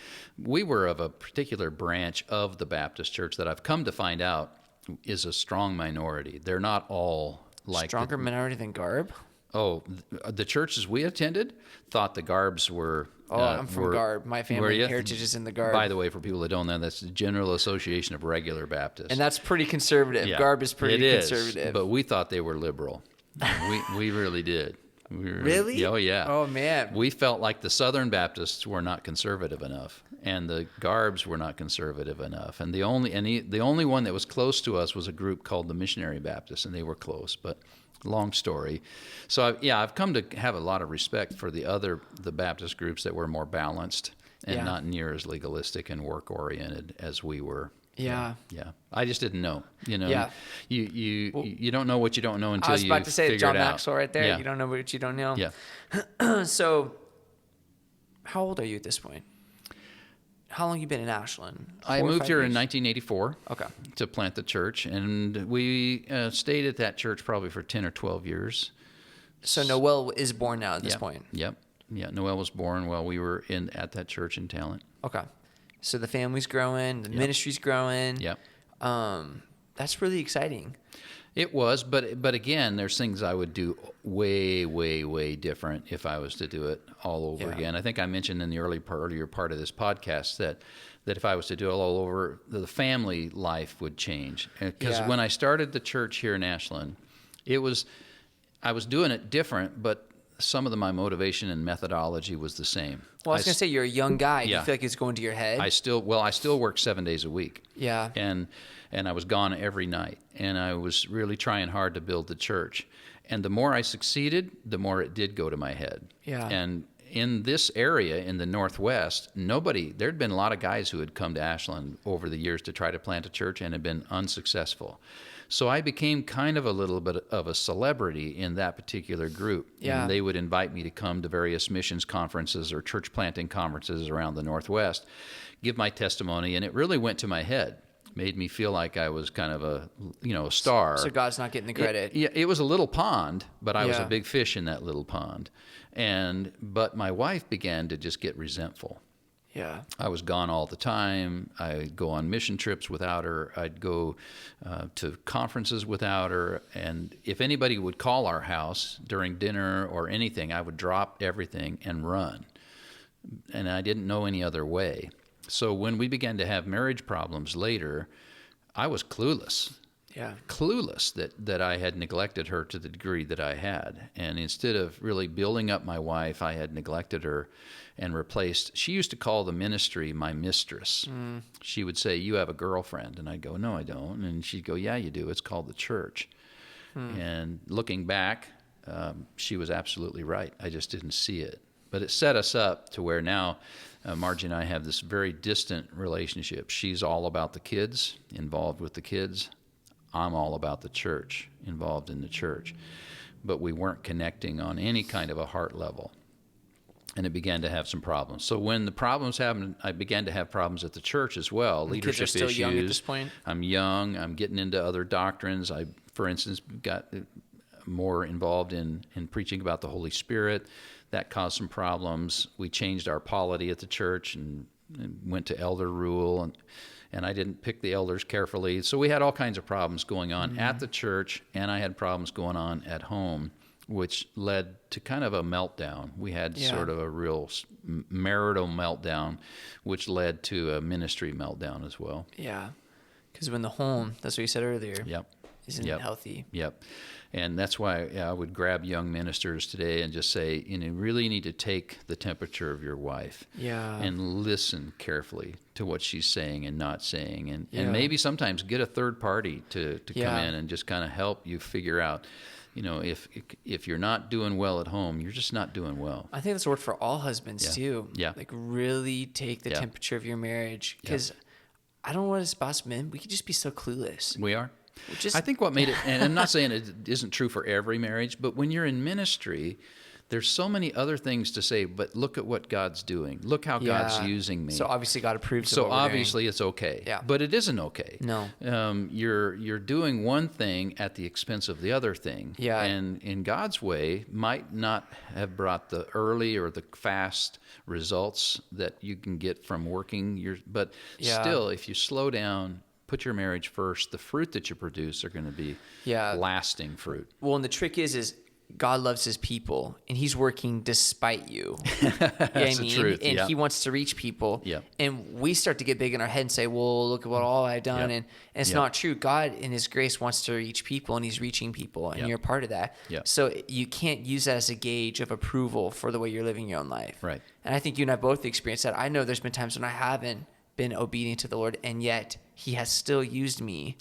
C: We were of a particular branch of the Baptist church that I've come to find out is a strong minority. They're not all like...
B: Stronger minority than Garb?
C: Oh, the churches we attended thought the Garbs were...
B: I'm from Garb. My family heritage is in the Garb.
C: By the way, for people that don't know, that's the General Association of Regular Baptists.
B: And that's pretty conservative.
C: Yeah,
B: Garb is pretty conservative.
C: But we thought they were liberal. we really did.
B: Really?
C: Oh, yeah.
B: Oh, man.
C: We felt like the Southern Baptists were not conservative enough, and the Garbs were not conservative enough. And the only one that was close to us was a group called the Missionary Baptists, and they were close, but... Long story. So, I've come to have a lot of respect for the Baptist groups that were more balanced and not near as legalistic and work-oriented as we were.
B: Yeah.
C: Yeah. I just didn't know.
B: Yeah.
C: You don't know what you don't know until you
B: figure it out. I was about to say John Maxwell right there.
C: Yeah.
B: You don't know what you don't know.
C: Yeah.
B: So, how old are you at this point? how long you been in Ashland?
C: I
B: 4 or
C: moved
B: 5
C: here in
B: years?
C: 1984
B: Okay.
C: to plant the church, and we stayed at that church probably for 10 or 12 years.
B: So Noel is born now at this
C: Yep.
B: point.
C: Yep. Yeah, Noel was born while we were at that church in Talent.
B: Okay. So the family's growing, the ministry's growing.
C: Yep.
B: That's really exciting.
C: It was, but again, there's things I would do way, way, way different if I was to do it all over
B: Yeah.
C: again. I think I mentioned in the earlier part of this podcast that if I was to do it all over, the family life would change. Because
B: Yeah.
C: when I started the church here in Ashland, I was doing it different, but some of my motivation and methodology was the same.
B: Well, I was going to say, you're a young guy. Do
C: Yeah.
B: you feel like it's going to your head?
C: I still work 7 days a week.
B: Yeah.
C: And I was gone every night, and I was really trying hard to build the church. And the more I succeeded, the more it did go to my head.
B: Yeah.
C: And in this area, in the Northwest, there'd been a lot of guys who had come to Ashland over the years to try to plant a church and had been unsuccessful. So I became kind of a little bit of a celebrity in that particular group.
B: Yeah.
C: And they would invite me to come to various missions conferences or church planting conferences around the Northwest, give my testimony, and it really went to my head. Made me feel like I was kind of a star.
B: So God's not getting the credit.
C: It was a little pond, but I was
B: Yeah.
C: a big fish in that little pond. But my wife began to just get resentful.
B: Yeah.
C: I was gone all the time. I'd go on mission trips without her. I'd go to conferences without her. And if anybody would call our house during dinner or anything, I would drop everything and run. And I didn't know any other way. So when we began to have marriage problems later, I was clueless.
B: Yeah.
C: Clueless that I had neglected her to the degree that I had. And instead of really building up my wife, I had neglected her and replaced. She used to call the ministry my mistress. She would say, "You have a girlfriend." And I'd go, "No, I don't." And she'd go, "Yeah, you do. It's called the church." And looking back, she was absolutely right. I just didn't see it. But it set us up to where now Margie and I have this very distant relationship. She's all about the kids, involved with the kids. I'm all about the church, involved in the church. But we weren't connecting on any kind of a heart level. And it began to have some problems. So when the problems happened, I began to have problems at the church as well.
B: The
C: Leadership
B: kids are still
C: issues.
B: young at this point?
C: I'm young. I'm getting into other doctrines. I, for instance, got more involved in preaching about the Holy Spirit. That caused some problems. We changed our polity at the church and went to elder rule, and I didn't pick the elders carefully. So we had all kinds of problems going on at the church, and I had problems going on at home, which led to kind of a meltdown. We had sort of a real marital meltdown, which led to a ministry meltdown as well.
B: Yeah. Because when the home, that's what you said earlier,
C: Yep.
B: isn't healthy.
C: Yep. And that's why I would grab young ministers today and just say, you really need to take the temperature of your wife and listen carefully to what she's saying and not saying. And maybe sometimes get a third party to come in and just kind of help you figure out, if you're not doing well at home, you're just not doing well.
B: I think that's a word for all husbands too.
C: Yeah.
B: Like really take the temperature of your marriage. Because I don't know what it's about, men. We could just be so clueless.
C: We are.
B: Just,
C: I think what made it, and I'm not saying it isn't true for every marriage, but when you're in ministry, there's so many other things to say, but look at what God's doing. Look how God's using me.
B: So obviously God approves of
C: So
B: what we're
C: obviously
B: doing.
C: it's okay.
B: Yeah.
C: But it isn't okay.
B: No.
C: You're doing one thing at the expense of the other thing.
B: Yeah.
C: And in God's way might not have brought the early or the fast results that you can get from working but still, if you slow down, put your marriage first, the fruit that you produce are going to be lasting fruit.
B: Well, and the trick is God loves his people, and he's working despite you. That's
C: the truth.
B: And he wants to reach people.
C: Yep.
B: And we start to get big in our head and say, well, look at what all I've done. And it's not true. God, in his grace, wants to reach people, and he's reaching people, and you're a part of that.
C: Yep.
B: So you can't use that as a gauge of approval for the way you're living your own life.
C: Right.
B: And I think you and I both experienced that. I know there's been times when I haven't been obedient to the Lord, and yet he has still used me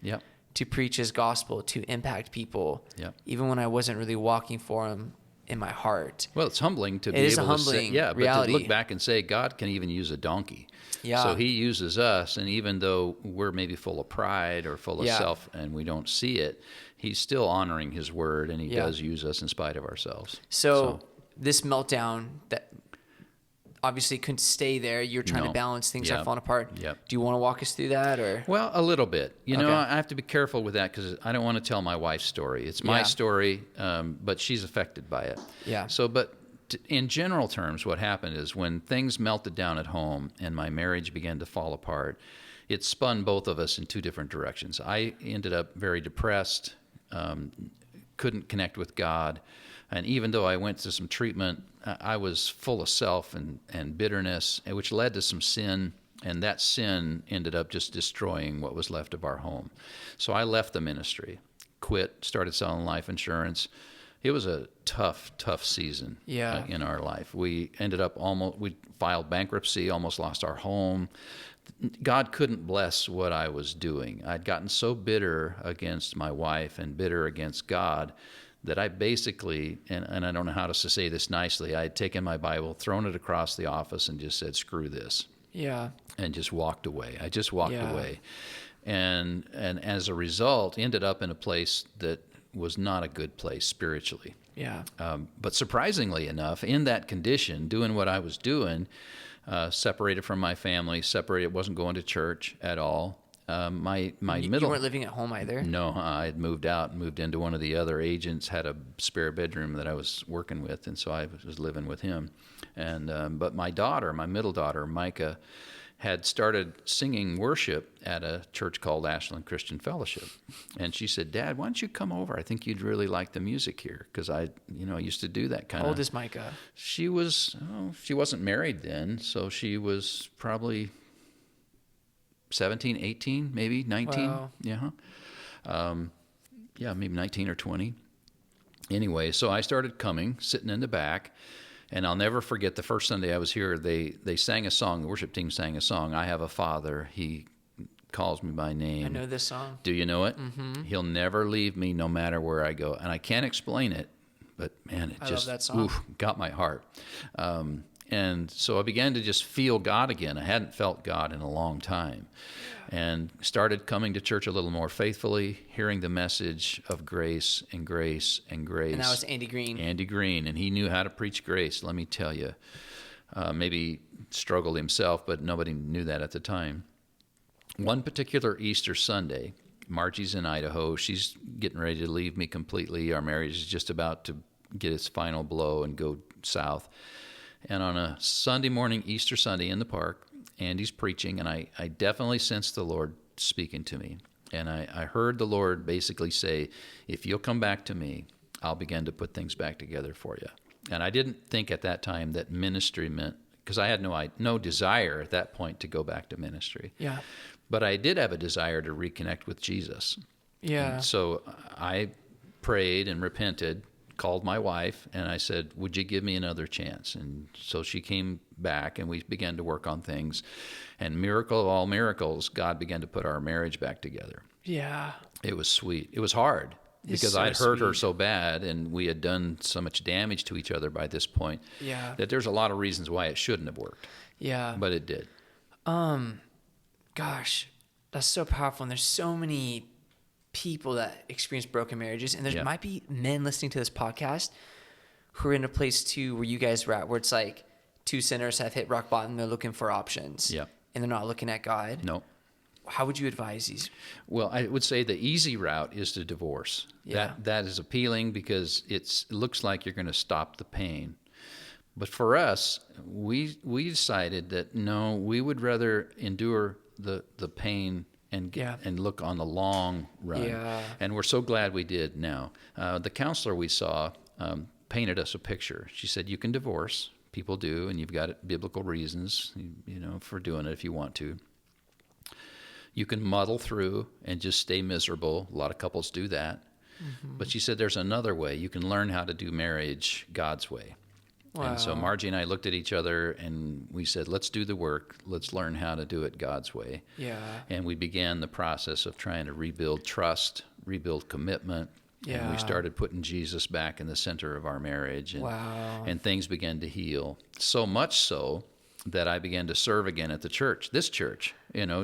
B: to preach his gospel, to impact people, even when I wasn't really walking for him in my heart.
C: Well, it's humbling to be
B: It is
C: able
B: a
C: to say,
B: humbling reality.
C: but to look back and say, God can even use a donkey.
B: Yeah.
C: So he uses us, and even though we're maybe full of pride or full of self and we don't see it, he's still honoring his word, and he does use us in spite of ourselves.
B: So this meltdown obviously couldn't stay there. You're trying to balance things that are falling apart.
C: Yep.
B: Do you want to walk us through that, or?
C: Well, a little bit. You know,
B: Okay.
C: I have to be careful with that because I don't want to tell my wife's story. It's my story, but she's affected by it.
B: Yeah.
C: So, but in general terms, what happened is when things melted down at home and my marriage began to fall apart, it spun both of us in two different directions. I ended up very depressed, couldn't connect with God. And even though I went to some treatment, I was full of self and bitterness, which led to some sin. And that sin ended up just destroying what was left of our home. So I left the ministry, quit, started selling life insurance. It was a tough season in our life. We ended up we filed bankruptcy, almost lost our home. God couldn't bless what I was doing. I'd gotten so bitter against my wife and bitter against God that I basically, and I don't know how to say this nicely, I had taken my Bible, thrown it across the office, and just said, screw this.
B: Yeah.
C: And just walked away. I just walked away. And as a result, ended up in a place that was not a good place spiritually.
B: Yeah.
C: But surprisingly enough, in that condition, doing what I was doing, separated from my family, wasn't going to church at all. You
B: weren't living at home either?
C: No, I had moved out and moved into one of the other agents, had a spare bedroom that I was working with, and so I was living with him. And but my middle daughter, Micah, had started singing worship at a church called Ashland Christian Fellowship. And she said, Dad, why don't you come over? I think you'd really like the music here, because I used to do that kind of...
B: How old is Micah?
C: She wasn't married then, so she was probably 17, 18, maybe 19.
B: Wow.
C: Yeah, maybe 19 or 20. Anyway, so I started coming, sitting in the back, and I'll never forget the first Sunday I was here, they sang a song, the worship team sang a song, I have a father, he calls me by name.
B: I know this song.
C: Do you know it? Mm-hmm. He'll never leave me no matter where I go. And I can't explain it, but man, it just
B: love that song.
C: Got my heart. And so I began to just feel God again. I hadn't felt God in a long time. And started coming to church a little more faithfully, hearing the message of grace and grace and grace.
B: And that was Andy Green.
C: Andy Green, and he knew how to preach grace, let me tell you. Maybe struggled himself, but nobody knew that at the time. One particular Easter Sunday, Margie's in Idaho. She's getting ready to leave me completely. Our marriage is just about to get its final blow and go south. And on a Sunday morning, Easter Sunday in the park, Andy's preaching, and I definitely sensed the Lord speaking to me. And I heard the Lord basically say, if you'll come back to me, I'll begin to put things back together for you. And I didn't think at that time that ministry meant, because I had no desire at that point to go back to ministry.
B: Yeah.
C: But I did have a desire to reconnect with Jesus.
B: Yeah.
C: And so I prayed and repented, called my wife, and I said, would you give me another chance? And so she came back, and we began to work on things. And miracle of all miracles, God began to put our marriage back together.
B: Yeah.
C: It was sweet. It was hard because
B: so
C: I'd hurt her
B: sweet.
C: so bad, and we had done so much damage to each other by this point that there's a lot of reasons why it shouldn't have worked.
B: Yeah.
C: But it did.
B: Gosh, that's so powerful. And there's so many people that experience broken marriages, and there might be men listening to this podcast who are in a place too where you guys were at, where it's like two sinners have hit rock bottom, they're looking for options, and they're not looking at God.
C: No.
B: How would you advise these?
C: Well, I would say the easy route is to divorce.
B: Yeah.
C: That is appealing because it looks like you're going to stop the pain. But for us, we decided that no, we would rather endure the pain and look on the long run.
B: Yeah.
C: And we're so glad we did now. The counselor we saw painted us a picture. She said, you can divorce. People do, and you've got biblical reasons, for doing it if you want to. You can muddle through and just stay miserable. A lot of couples do that. Mm-hmm. But she said there's another way. You can learn how to do marriage God's way. Wow. And so Margie and I looked at each other and we said, let's do the work. Let's learn how to do it God's way. Yeah. And we began the process of trying to rebuild trust, rebuild commitment. Yeah. And we started putting Jesus back in the center of our marriage. And, and things began to heal. So much so that I began to serve again at the church, this church,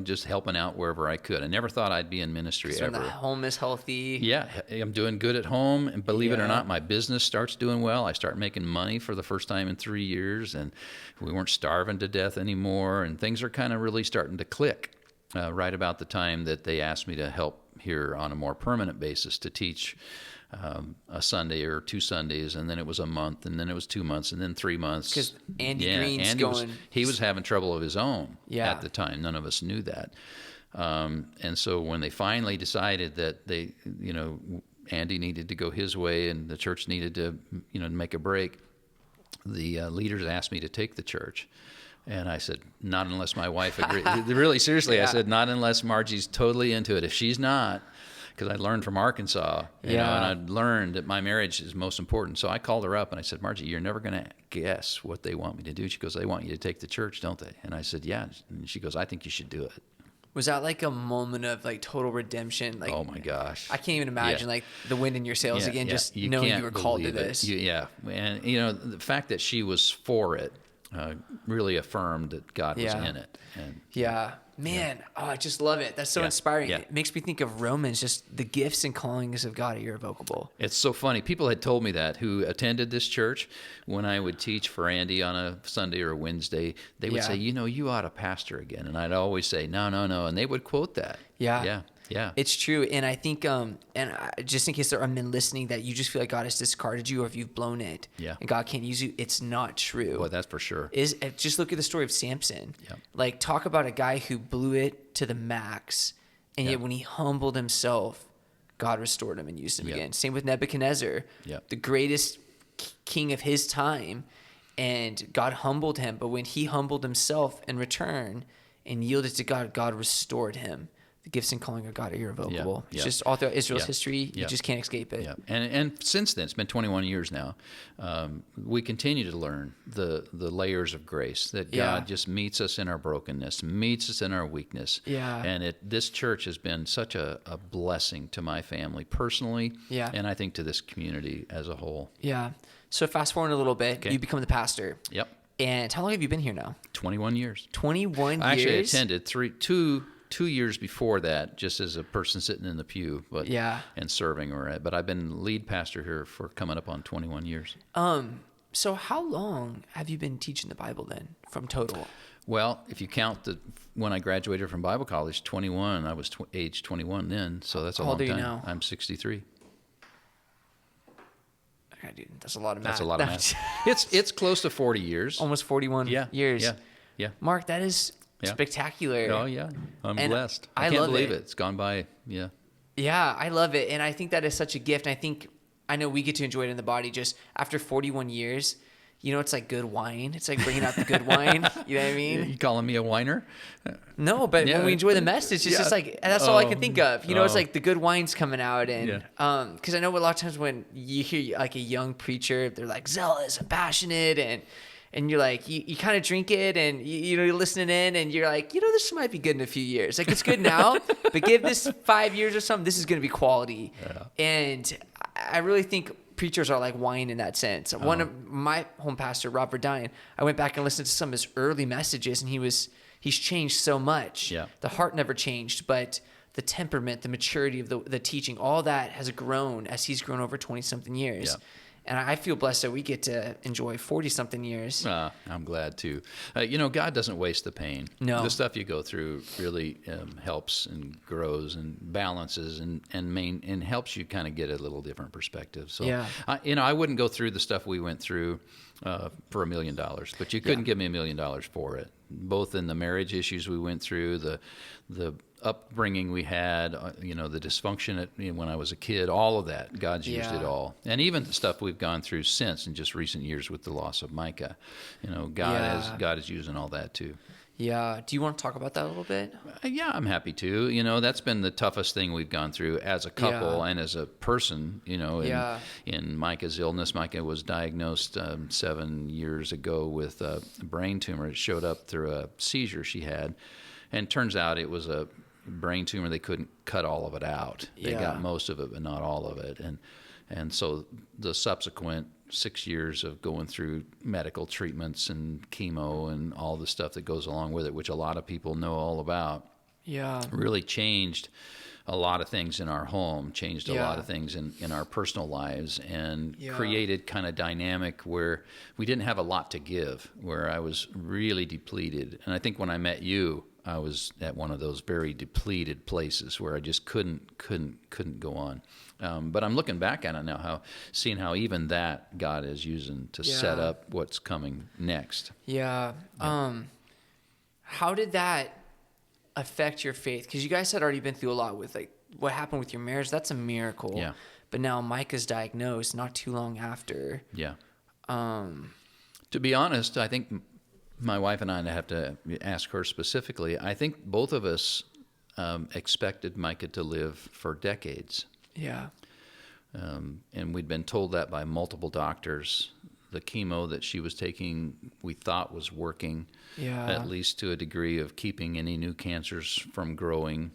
C: just helping out wherever I could. I never thought I'd be in ministry ever.
B: When the home is healthy.
C: Yeah, I'm doing good at home, and believe it or not, my business starts doing well. I start making money for the first time in 3 years, and we weren't starving to death anymore, and things are kind of really starting to click right about the time that they asked me to help here on a more permanent basis to teach a Sunday or 2 Sundays, and then it was a month, and then it was 2 months, and then 3 months.
B: Because Andy Green's
C: he was having trouble of his own
B: Yeah.
C: at the time. None of us knew that. And so when they finally decided that they, Andy needed to go his way and the church needed to, make a break, the leaders asked me to take the church. And I said, not unless my wife agrees. Really, seriously, I said, not unless Margie's totally into it. If she's not, because I learned from Arkansas, and I'd learned that my marriage is most important. So I called her up and I said, Margie, you're never going to guess what they want me to do. She goes, they want you to take the church, don't they? And I said, yeah. And she goes, I think you should do it.
B: Was that like a moment of like total redemption? Like,
C: oh my gosh.
B: I can't even imagine like the wind in your sails again, just knowing you were called to this.
C: And the fact that she was for it really affirmed that God was in it. And, I just love it. That's so inspiring. It makes me think of Romans, just the gifts and callings of God are irrevocable. It's so funny. People had told me that who attended this church when I would teach for Andy on a Sunday or a Wednesday. They would say, you ought to pastor again. And I'd always say, no. And they would quote that. Yeah.
B: It's true. And I think, just in case there are men listening that you just feel like God has discarded you or if you've blown it and God can't use you, it's not true.
C: Well, that's for sure.
B: Just look at the story of Samson.
C: Yep.
B: Like, talk about a guy who blew it to the max. And yet when he humbled himself, God restored him and used him again. Same with Nebuchadnezzar, the greatest king of his time. And God humbled him. But when he humbled himself in return and yielded to God, God restored him. The gifts and calling of God are irrevocable. It's just all throughout Israel's history. You just can't escape it.
C: Yeah. And since then, it's been 21 years now, we continue to learn the layers of grace that God just meets us in our brokenness, meets us in our weakness.
B: Yeah.
C: And this church has been such a blessing to my family personally, and I think to this community as a whole.
B: Yeah. So fast forward a little bit, you become the pastor.
C: Yep.
B: And how long have you been here now?
C: 21 years.
B: 21 years?
C: I actually attended 2 years before that, just as a person sitting in the pew, and serving. But I've been lead pastor here for coming up on 21 years.
B: So how long have you been teaching the Bible then, from total?
C: Well, if you count when I graduated from Bible college, 21, I was age 21 then, so that's a long time. How old are you now? I'm 63.
B: Okay, dude, that's a lot of math.
C: That's a lot of math. It's close to 40 years.
B: Almost 41 years.
C: Yeah.
B: Mark, that is spectacular.
C: Oh, yeah. I'm blessed. I
B: can't
C: believe it. It's gone by. Yeah.
B: Yeah, I love it. And I think that is such a gift. And I know we get to enjoy it in the body just after 41 years. It's like good wine. It's like bringing out the good wine. You know what I mean?
C: You calling me a whiner?
B: No, but when we enjoy the message, it's just like, that's all I can think of. It's like the good wine's coming out. And because I know a lot of times when you hear like a young preacher, they're like zealous and passionate and you're like, you kind of drink it and, you're listening in and you're like, this might be good in a few years. Like, it's good now, but give this 5 years or something, this is going to be quality. Yeah. And I really think preachers are like wine in that sense. One of my home pastor, Rob Verdine, I went back and listened to some of his early messages and he's changed so much. Yeah. The heart never changed, but the temperament, the maturity of the teaching, all that has grown as he's grown over 20-something years. Yeah. And I feel blessed that we get to enjoy 40-something years.
C: I'm glad too. God doesn't waste the pain.
B: No.
C: The stuff you go through really helps and grows and balances and helps you kind of get a little different perspective. So, I wouldn't go through the stuff we went through for $1 million, but you couldn't give me $1 million for it. Both in the marriage issues we went through, the upbringing we had, the dysfunction when I was a kid, all of that, God's used it all. And even the stuff we've gone through since in just recent years with the loss of Micah, God is using all that too.
B: Yeah. Do you want to talk about that a little bit?
C: Yeah, I'm happy to. That's been the toughest thing we've gone through as a couple and as a person, in Micah's illness. Micah was diagnosed 7 years ago with a brain tumor. It showed up through a seizure she had. And turns out it was a brain tumor. They couldn't cut all of it out. They got most of it, but not all of it. And so the subsequent 6 years of going through medical treatments and chemo and all the stuff that goes along with it, which a lot of people know all about, really changed a lot of things in our home, changed a lot of things in our personal lives, and created kind of dynamic where we didn't have a lot to give, where I was really depleted. And I think when I met you, I was at one of those very depleted places where I just couldn't go on. But I'm looking back at it now, seeing how even that God is using to set up what's coming next.
B: Yeah. How did that affect your faith? Because you guys had already been through a lot with like what happened with your marriage. That's a miracle.
C: Yeah.
B: But now Micah's diagnosed not too long after.
C: Yeah. To be honest, I think my wife and I have to ask her specifically. I think both of us expected Micah to live for decades.
B: Yeah.
C: And we'd been told that by multiple doctors. The chemo that she was taking, we thought was working, at least to a degree of keeping any new cancers from growing.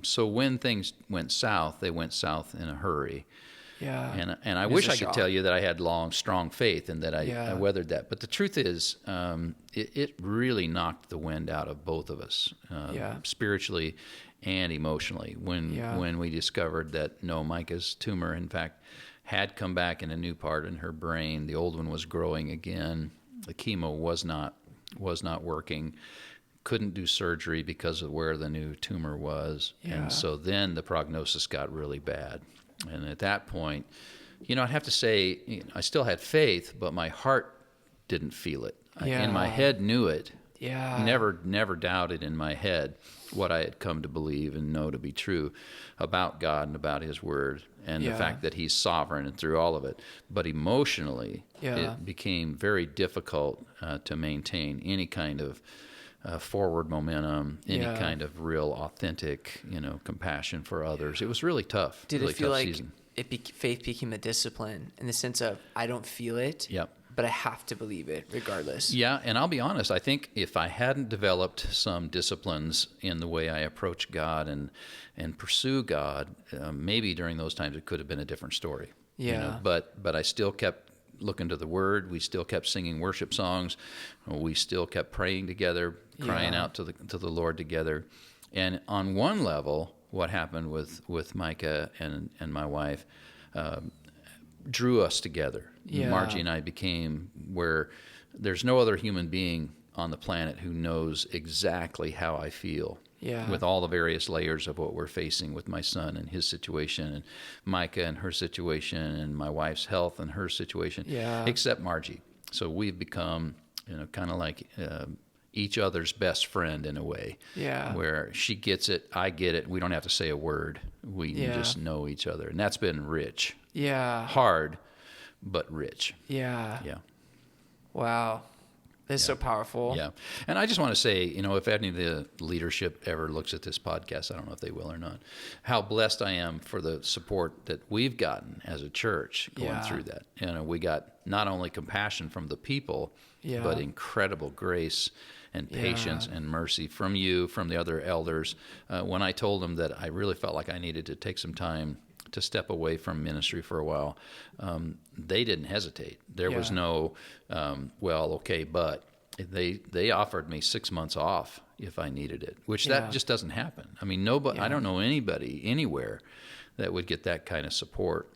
C: So when things went south, they went south in a hurry.
B: Yeah.
C: And I wish I could tell you that I had strong faith and that I weathered that. But the truth is, it really knocked the wind out of both of us, spiritually and emotionally, when we discovered that Micah's tumor, in fact, had come back in a new part in her brain. The old one was growing again. The chemo was not working. Couldn't do surgery because of where the new tumor was. And so then the prognosis got really bad. And at that point, I'd have to say, I still had faith, but my heart didn't feel it. In my head knew it. Never doubted in my head what I had come to believe and know to be true about God and about His Word and the fact that He's sovereign and through all of it. But emotionally, it became very difficult to maintain any kind of forward momentum, any kind of real authentic, compassion for others. It was really tough.
B: Did
C: really
B: it feel
C: tough
B: like
C: season.
B: Faith became a discipline in the sense of I don't feel it? But I have to believe it regardless.
C: Yeah, and I'll be honest, I think if I hadn't developed some disciplines in the way I approach God and pursue God, maybe during those times it could have been a different story. But I still kept looking to the Word. We still kept singing worship songs. We still kept praying together, crying out to the Lord together. And on one level, what happened with Micah and my wife drew us together. Margie and I became where there's no other human being on the planet who knows exactly how I feel. With all the various layers of what we're facing with my son and his situation, and Micah and her situation, and my wife's health and her situation, except Margie. So we've become, kind of like each other's best friend in a way, where she gets it, I get it. We don't have to say a word. We just know each other, and that's been rich. Hard, but rich.
B: Wow. That's so powerful.
C: And I just want to say, if any of the leadership ever looks at this podcast, I don't know if they will or not, how blessed I am for the support that we've gotten as a church going through that. We got not only compassion from the people, but incredible grace and patience and mercy from you, from the other elders. When I told them that I really felt like I needed to take some time to step away from ministry for a while, they didn't hesitate. There was no, but they offered me 6 months off if I needed it, which that just doesn't happen. I mean, nobody, I don't know anybody anywhere that would get that kind of support,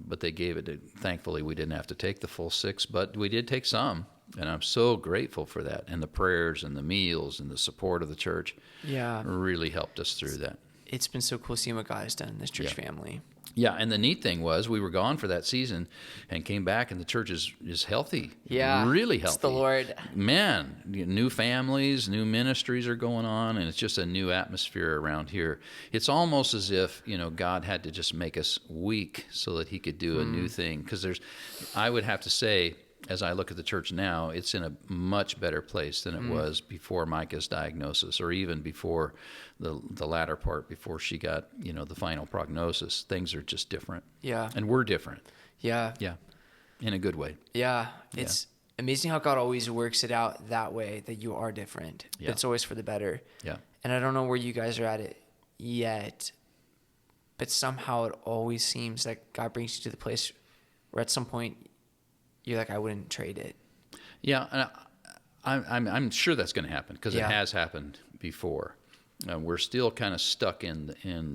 C: but they gave it. Thankfully, we didn't have to take the full 6, but we did take some, and I'm so grateful for that. And the prayers and the meals and the support of the church really helped us through that.
B: It's been so cool seeing what God has done in this church family.
C: Yeah, and the neat thing was we were gone for that season and came back, and the church is healthy. Really healthy.
B: It's the Lord.
C: Man, new families, new ministries are going on, and it's just a new atmosphere around here. It's almost as if, God had to just make us weak so that He could do a new thing. Because I would have to say, as I look at the church now, it's in a much better place than it was before Micah's diagnosis, or even before the latter part, before she got, the final prognosis. Things are just different. And we're different. In a good way.
B: It's amazing how God always works it out that way, that you are different. But it's always for the better. And I don't know where you guys are at it yet, but somehow it always seems like God brings you to the place where at some point you're like, I wouldn't trade it.
C: Yeah, and I'm sure that's going to happen because it
B: Yeah.
C: has happened before. We're still kind of stuck in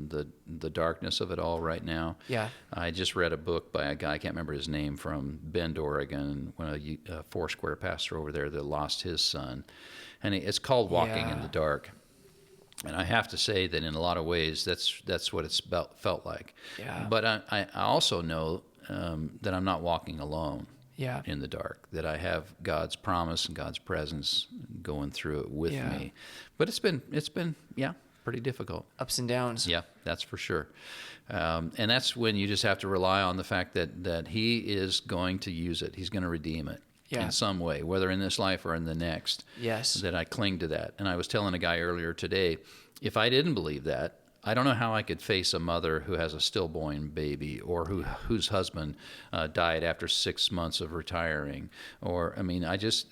C: the darkness of it all right now.
B: Yeah.
C: I just read a book by a guy, I can't remember his name, from Bend, Oregon, a Foursquare pastor over there that lost his son. And it's called Walking in
B: Yeah.
C: the Dark. And I have to say that in a lot of ways, that's what it's felt like.
B: Yeah.
C: But I also know that I'm not walking alone.
B: Yeah.
C: In the dark, that I have God's promise and God's presence going through it with
B: Yeah.
C: me. But it's been pretty difficult.
B: Ups and downs.
C: Yeah, that's for sure. And that's when you just have to rely on the fact that He is going to use it. He's going to redeem it
B: Yeah.
C: in some way, whether in this life or in the next.
B: Yes.
C: That I cling to that. And I was telling a guy earlier today, if I didn't believe that, I don't know how I could face a mother who has a stillborn baby, or whose husband died after 6 months of retiring. Or, I mean,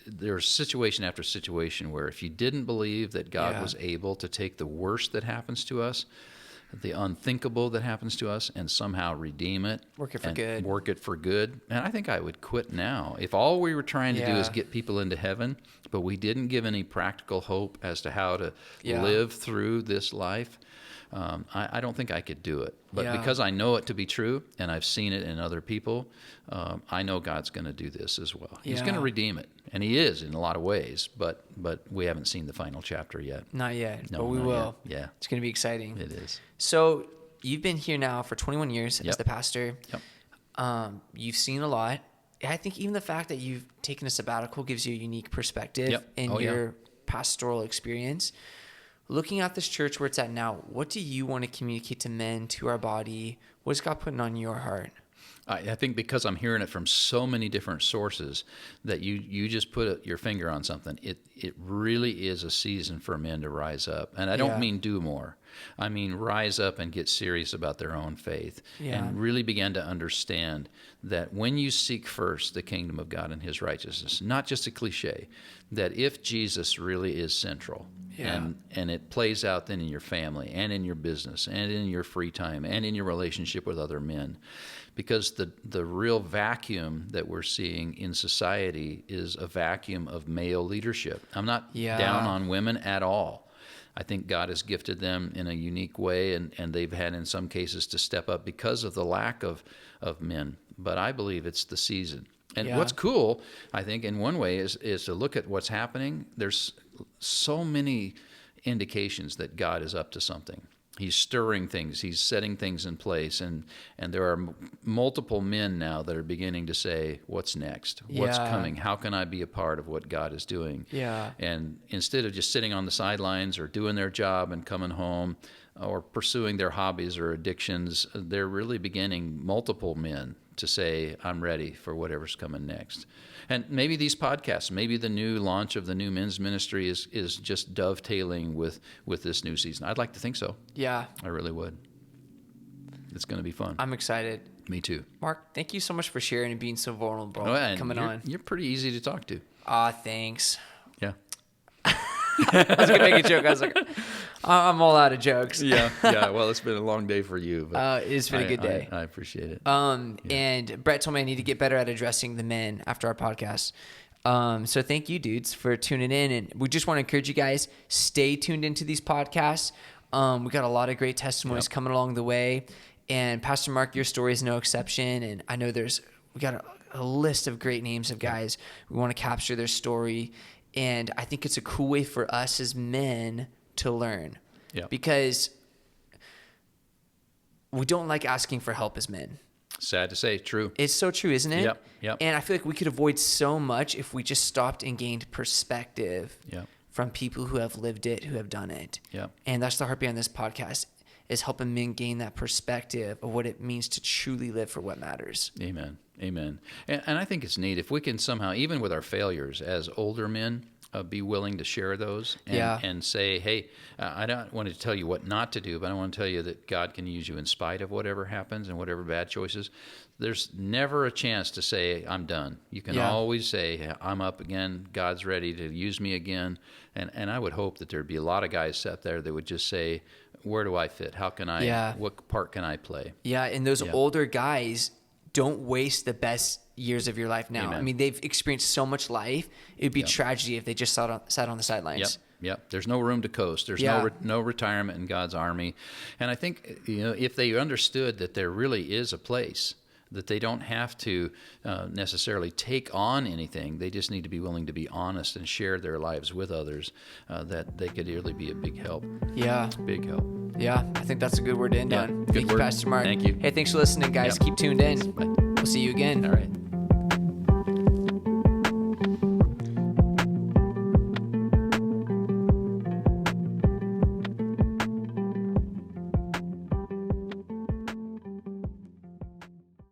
C: there's situation after situation where if you didn't believe that God
B: Yeah.
C: was able to take the worst that happens to us, the unthinkable that happens to us, and somehow redeem it.
B: Work it for
C: and
B: good.
C: Work it for good. And I think I would quit now. If all we were trying to do is
B: Yeah.
C: get people into heaven, but we didn't give any practical hope as to how to
B: Yeah.
C: live through this life, I don't think I could do it. But
B: Yeah.
C: because I know it to be true, and I've seen it in other people, I know God's going to do this as well. He's going to
B: Yeah.
C: redeem it. And He is in a lot of ways, but we haven't seen the final chapter yet.
B: Not yet,
C: No,
B: but we
C: not
B: will.
C: yet. Yeah.
B: It's going to be exciting.
C: It is.
B: So you've been here now for 21 years as
C: Yep.
B: the pastor.
C: Yep.
B: You've seen a lot. I think even the fact that you've taken a sabbatical gives you a unique perspective
C: Yep.
B: in
C: Oh, yeah.
B: your pastoral experience. Looking at this church where it's at now, what do you want to communicate to men, to our body? What's God putting on your heart?
C: I think because I'm hearing it from so many different sources that you just put your finger on something. It really is a season for men to rise up. And I don't
B: Yeah.
C: mean do more. I mean rise up and get serious about their own faith
B: Yeah.
C: and really begin to understand that when you seek first the kingdom of God and His righteousness, not just a cliche, that if Jesus really is central,
B: Yeah.
C: and it plays out then in your family and in your business and in your free time and in your relationship with other men. Because the real vacuum that we're seeing in society is a vacuum of male leadership. I'm not
B: Yeah.
C: down on women at all. I think God has gifted them in a unique way, and they've had in some cases to step up because of the lack of men. But I believe it's the season. And
B: Yeah.
C: what's cool, I think, in one way is to look at what's happening. There's so many indications that God is up to something. He's stirring things. He's setting things in place. And there are multiple men now that are beginning to say, what's next? What's
B: Yeah.
C: coming? How can I be a part of what God is doing?
B: Yeah.
C: And instead of just sitting on the sidelines or doing their job and coming home or pursuing their hobbies or addictions, they're really beginning, multiple men, to say, I'm ready for whatever's coming next. And maybe these podcasts, maybe the new launch of the new men's ministry is just dovetailing with this new season. I'd like to think so.
B: Yeah.
C: I really would. It's going to be fun.
B: I'm excited.
C: Me too.
B: Mark, thank you so much for sharing and being so vulnerable
C: Oh, and
B: coming on.
C: You're pretty easy to talk to.
B: Thanks.
C: Yeah.
B: I was going to make a joke. I was like, I'm all out of jokes.
C: Yeah. Well, it's been a long day for you. But
B: It's been a good day.
C: I appreciate it.
B: And Brett told me I need to get better at addressing the men after our podcast. So thank you, dudes, for tuning in. And we just want to encourage you guys, stay tuned into these podcasts. We got a lot of great testimonies coming along the way. And Pastor Mark, your story is no exception. And I know we got a list of great names of guys. We want to capture their story. And I think it's a cool way for us as men to learn.
C: Yeah.
B: Because we don't like asking for help as men.
C: Sad to say, true.
B: It's so true, isn't it?
C: Yep.
B: And I feel like we could avoid so much if we just stopped and gained perspective from people who have lived it, who have done it.
C: Yep.
B: And that's the heartbeat on this podcast, is helping men gain that perspective of what it means to truly live for what matters.
C: Amen. And I think it's neat if we can somehow, even with our failures as older men, be willing to share those and say, hey, I don't want to tell you what not to do, but I want to tell you that God can use you in spite of whatever happens and whatever bad choices. There's never a chance to say, I'm done. You can always say, I'm up again. God's ready to use me again. And I would hope that there'd be a lot of guys sat there that would just say, where do I fit? How can I, what part can I play?
B: Yeah, and those older guys don't waste the best years of your life now.
C: Amen.
B: I mean, they've experienced so much life. It would be
C: Yep.
B: tragedy if they just sat on the sidelines.
C: Yep. There's no room to coast. There's no retirement in God's army. And I think, if they understood that there really is a place, that they don't have to necessarily take on anything. They just need to be willing to be honest and share their lives with others, that they could really be a big help.
B: Yeah.
C: Big help.
B: Yeah. I think that's a good word to end on.
C: Good
B: Thank you,
C: word.
B: Pastor Mark.
C: Thank you.
B: Hey, thanks for listening, guys.
C: Yep.
B: Keep tuned in.
C: Bye.
B: We'll see you again.
C: All right.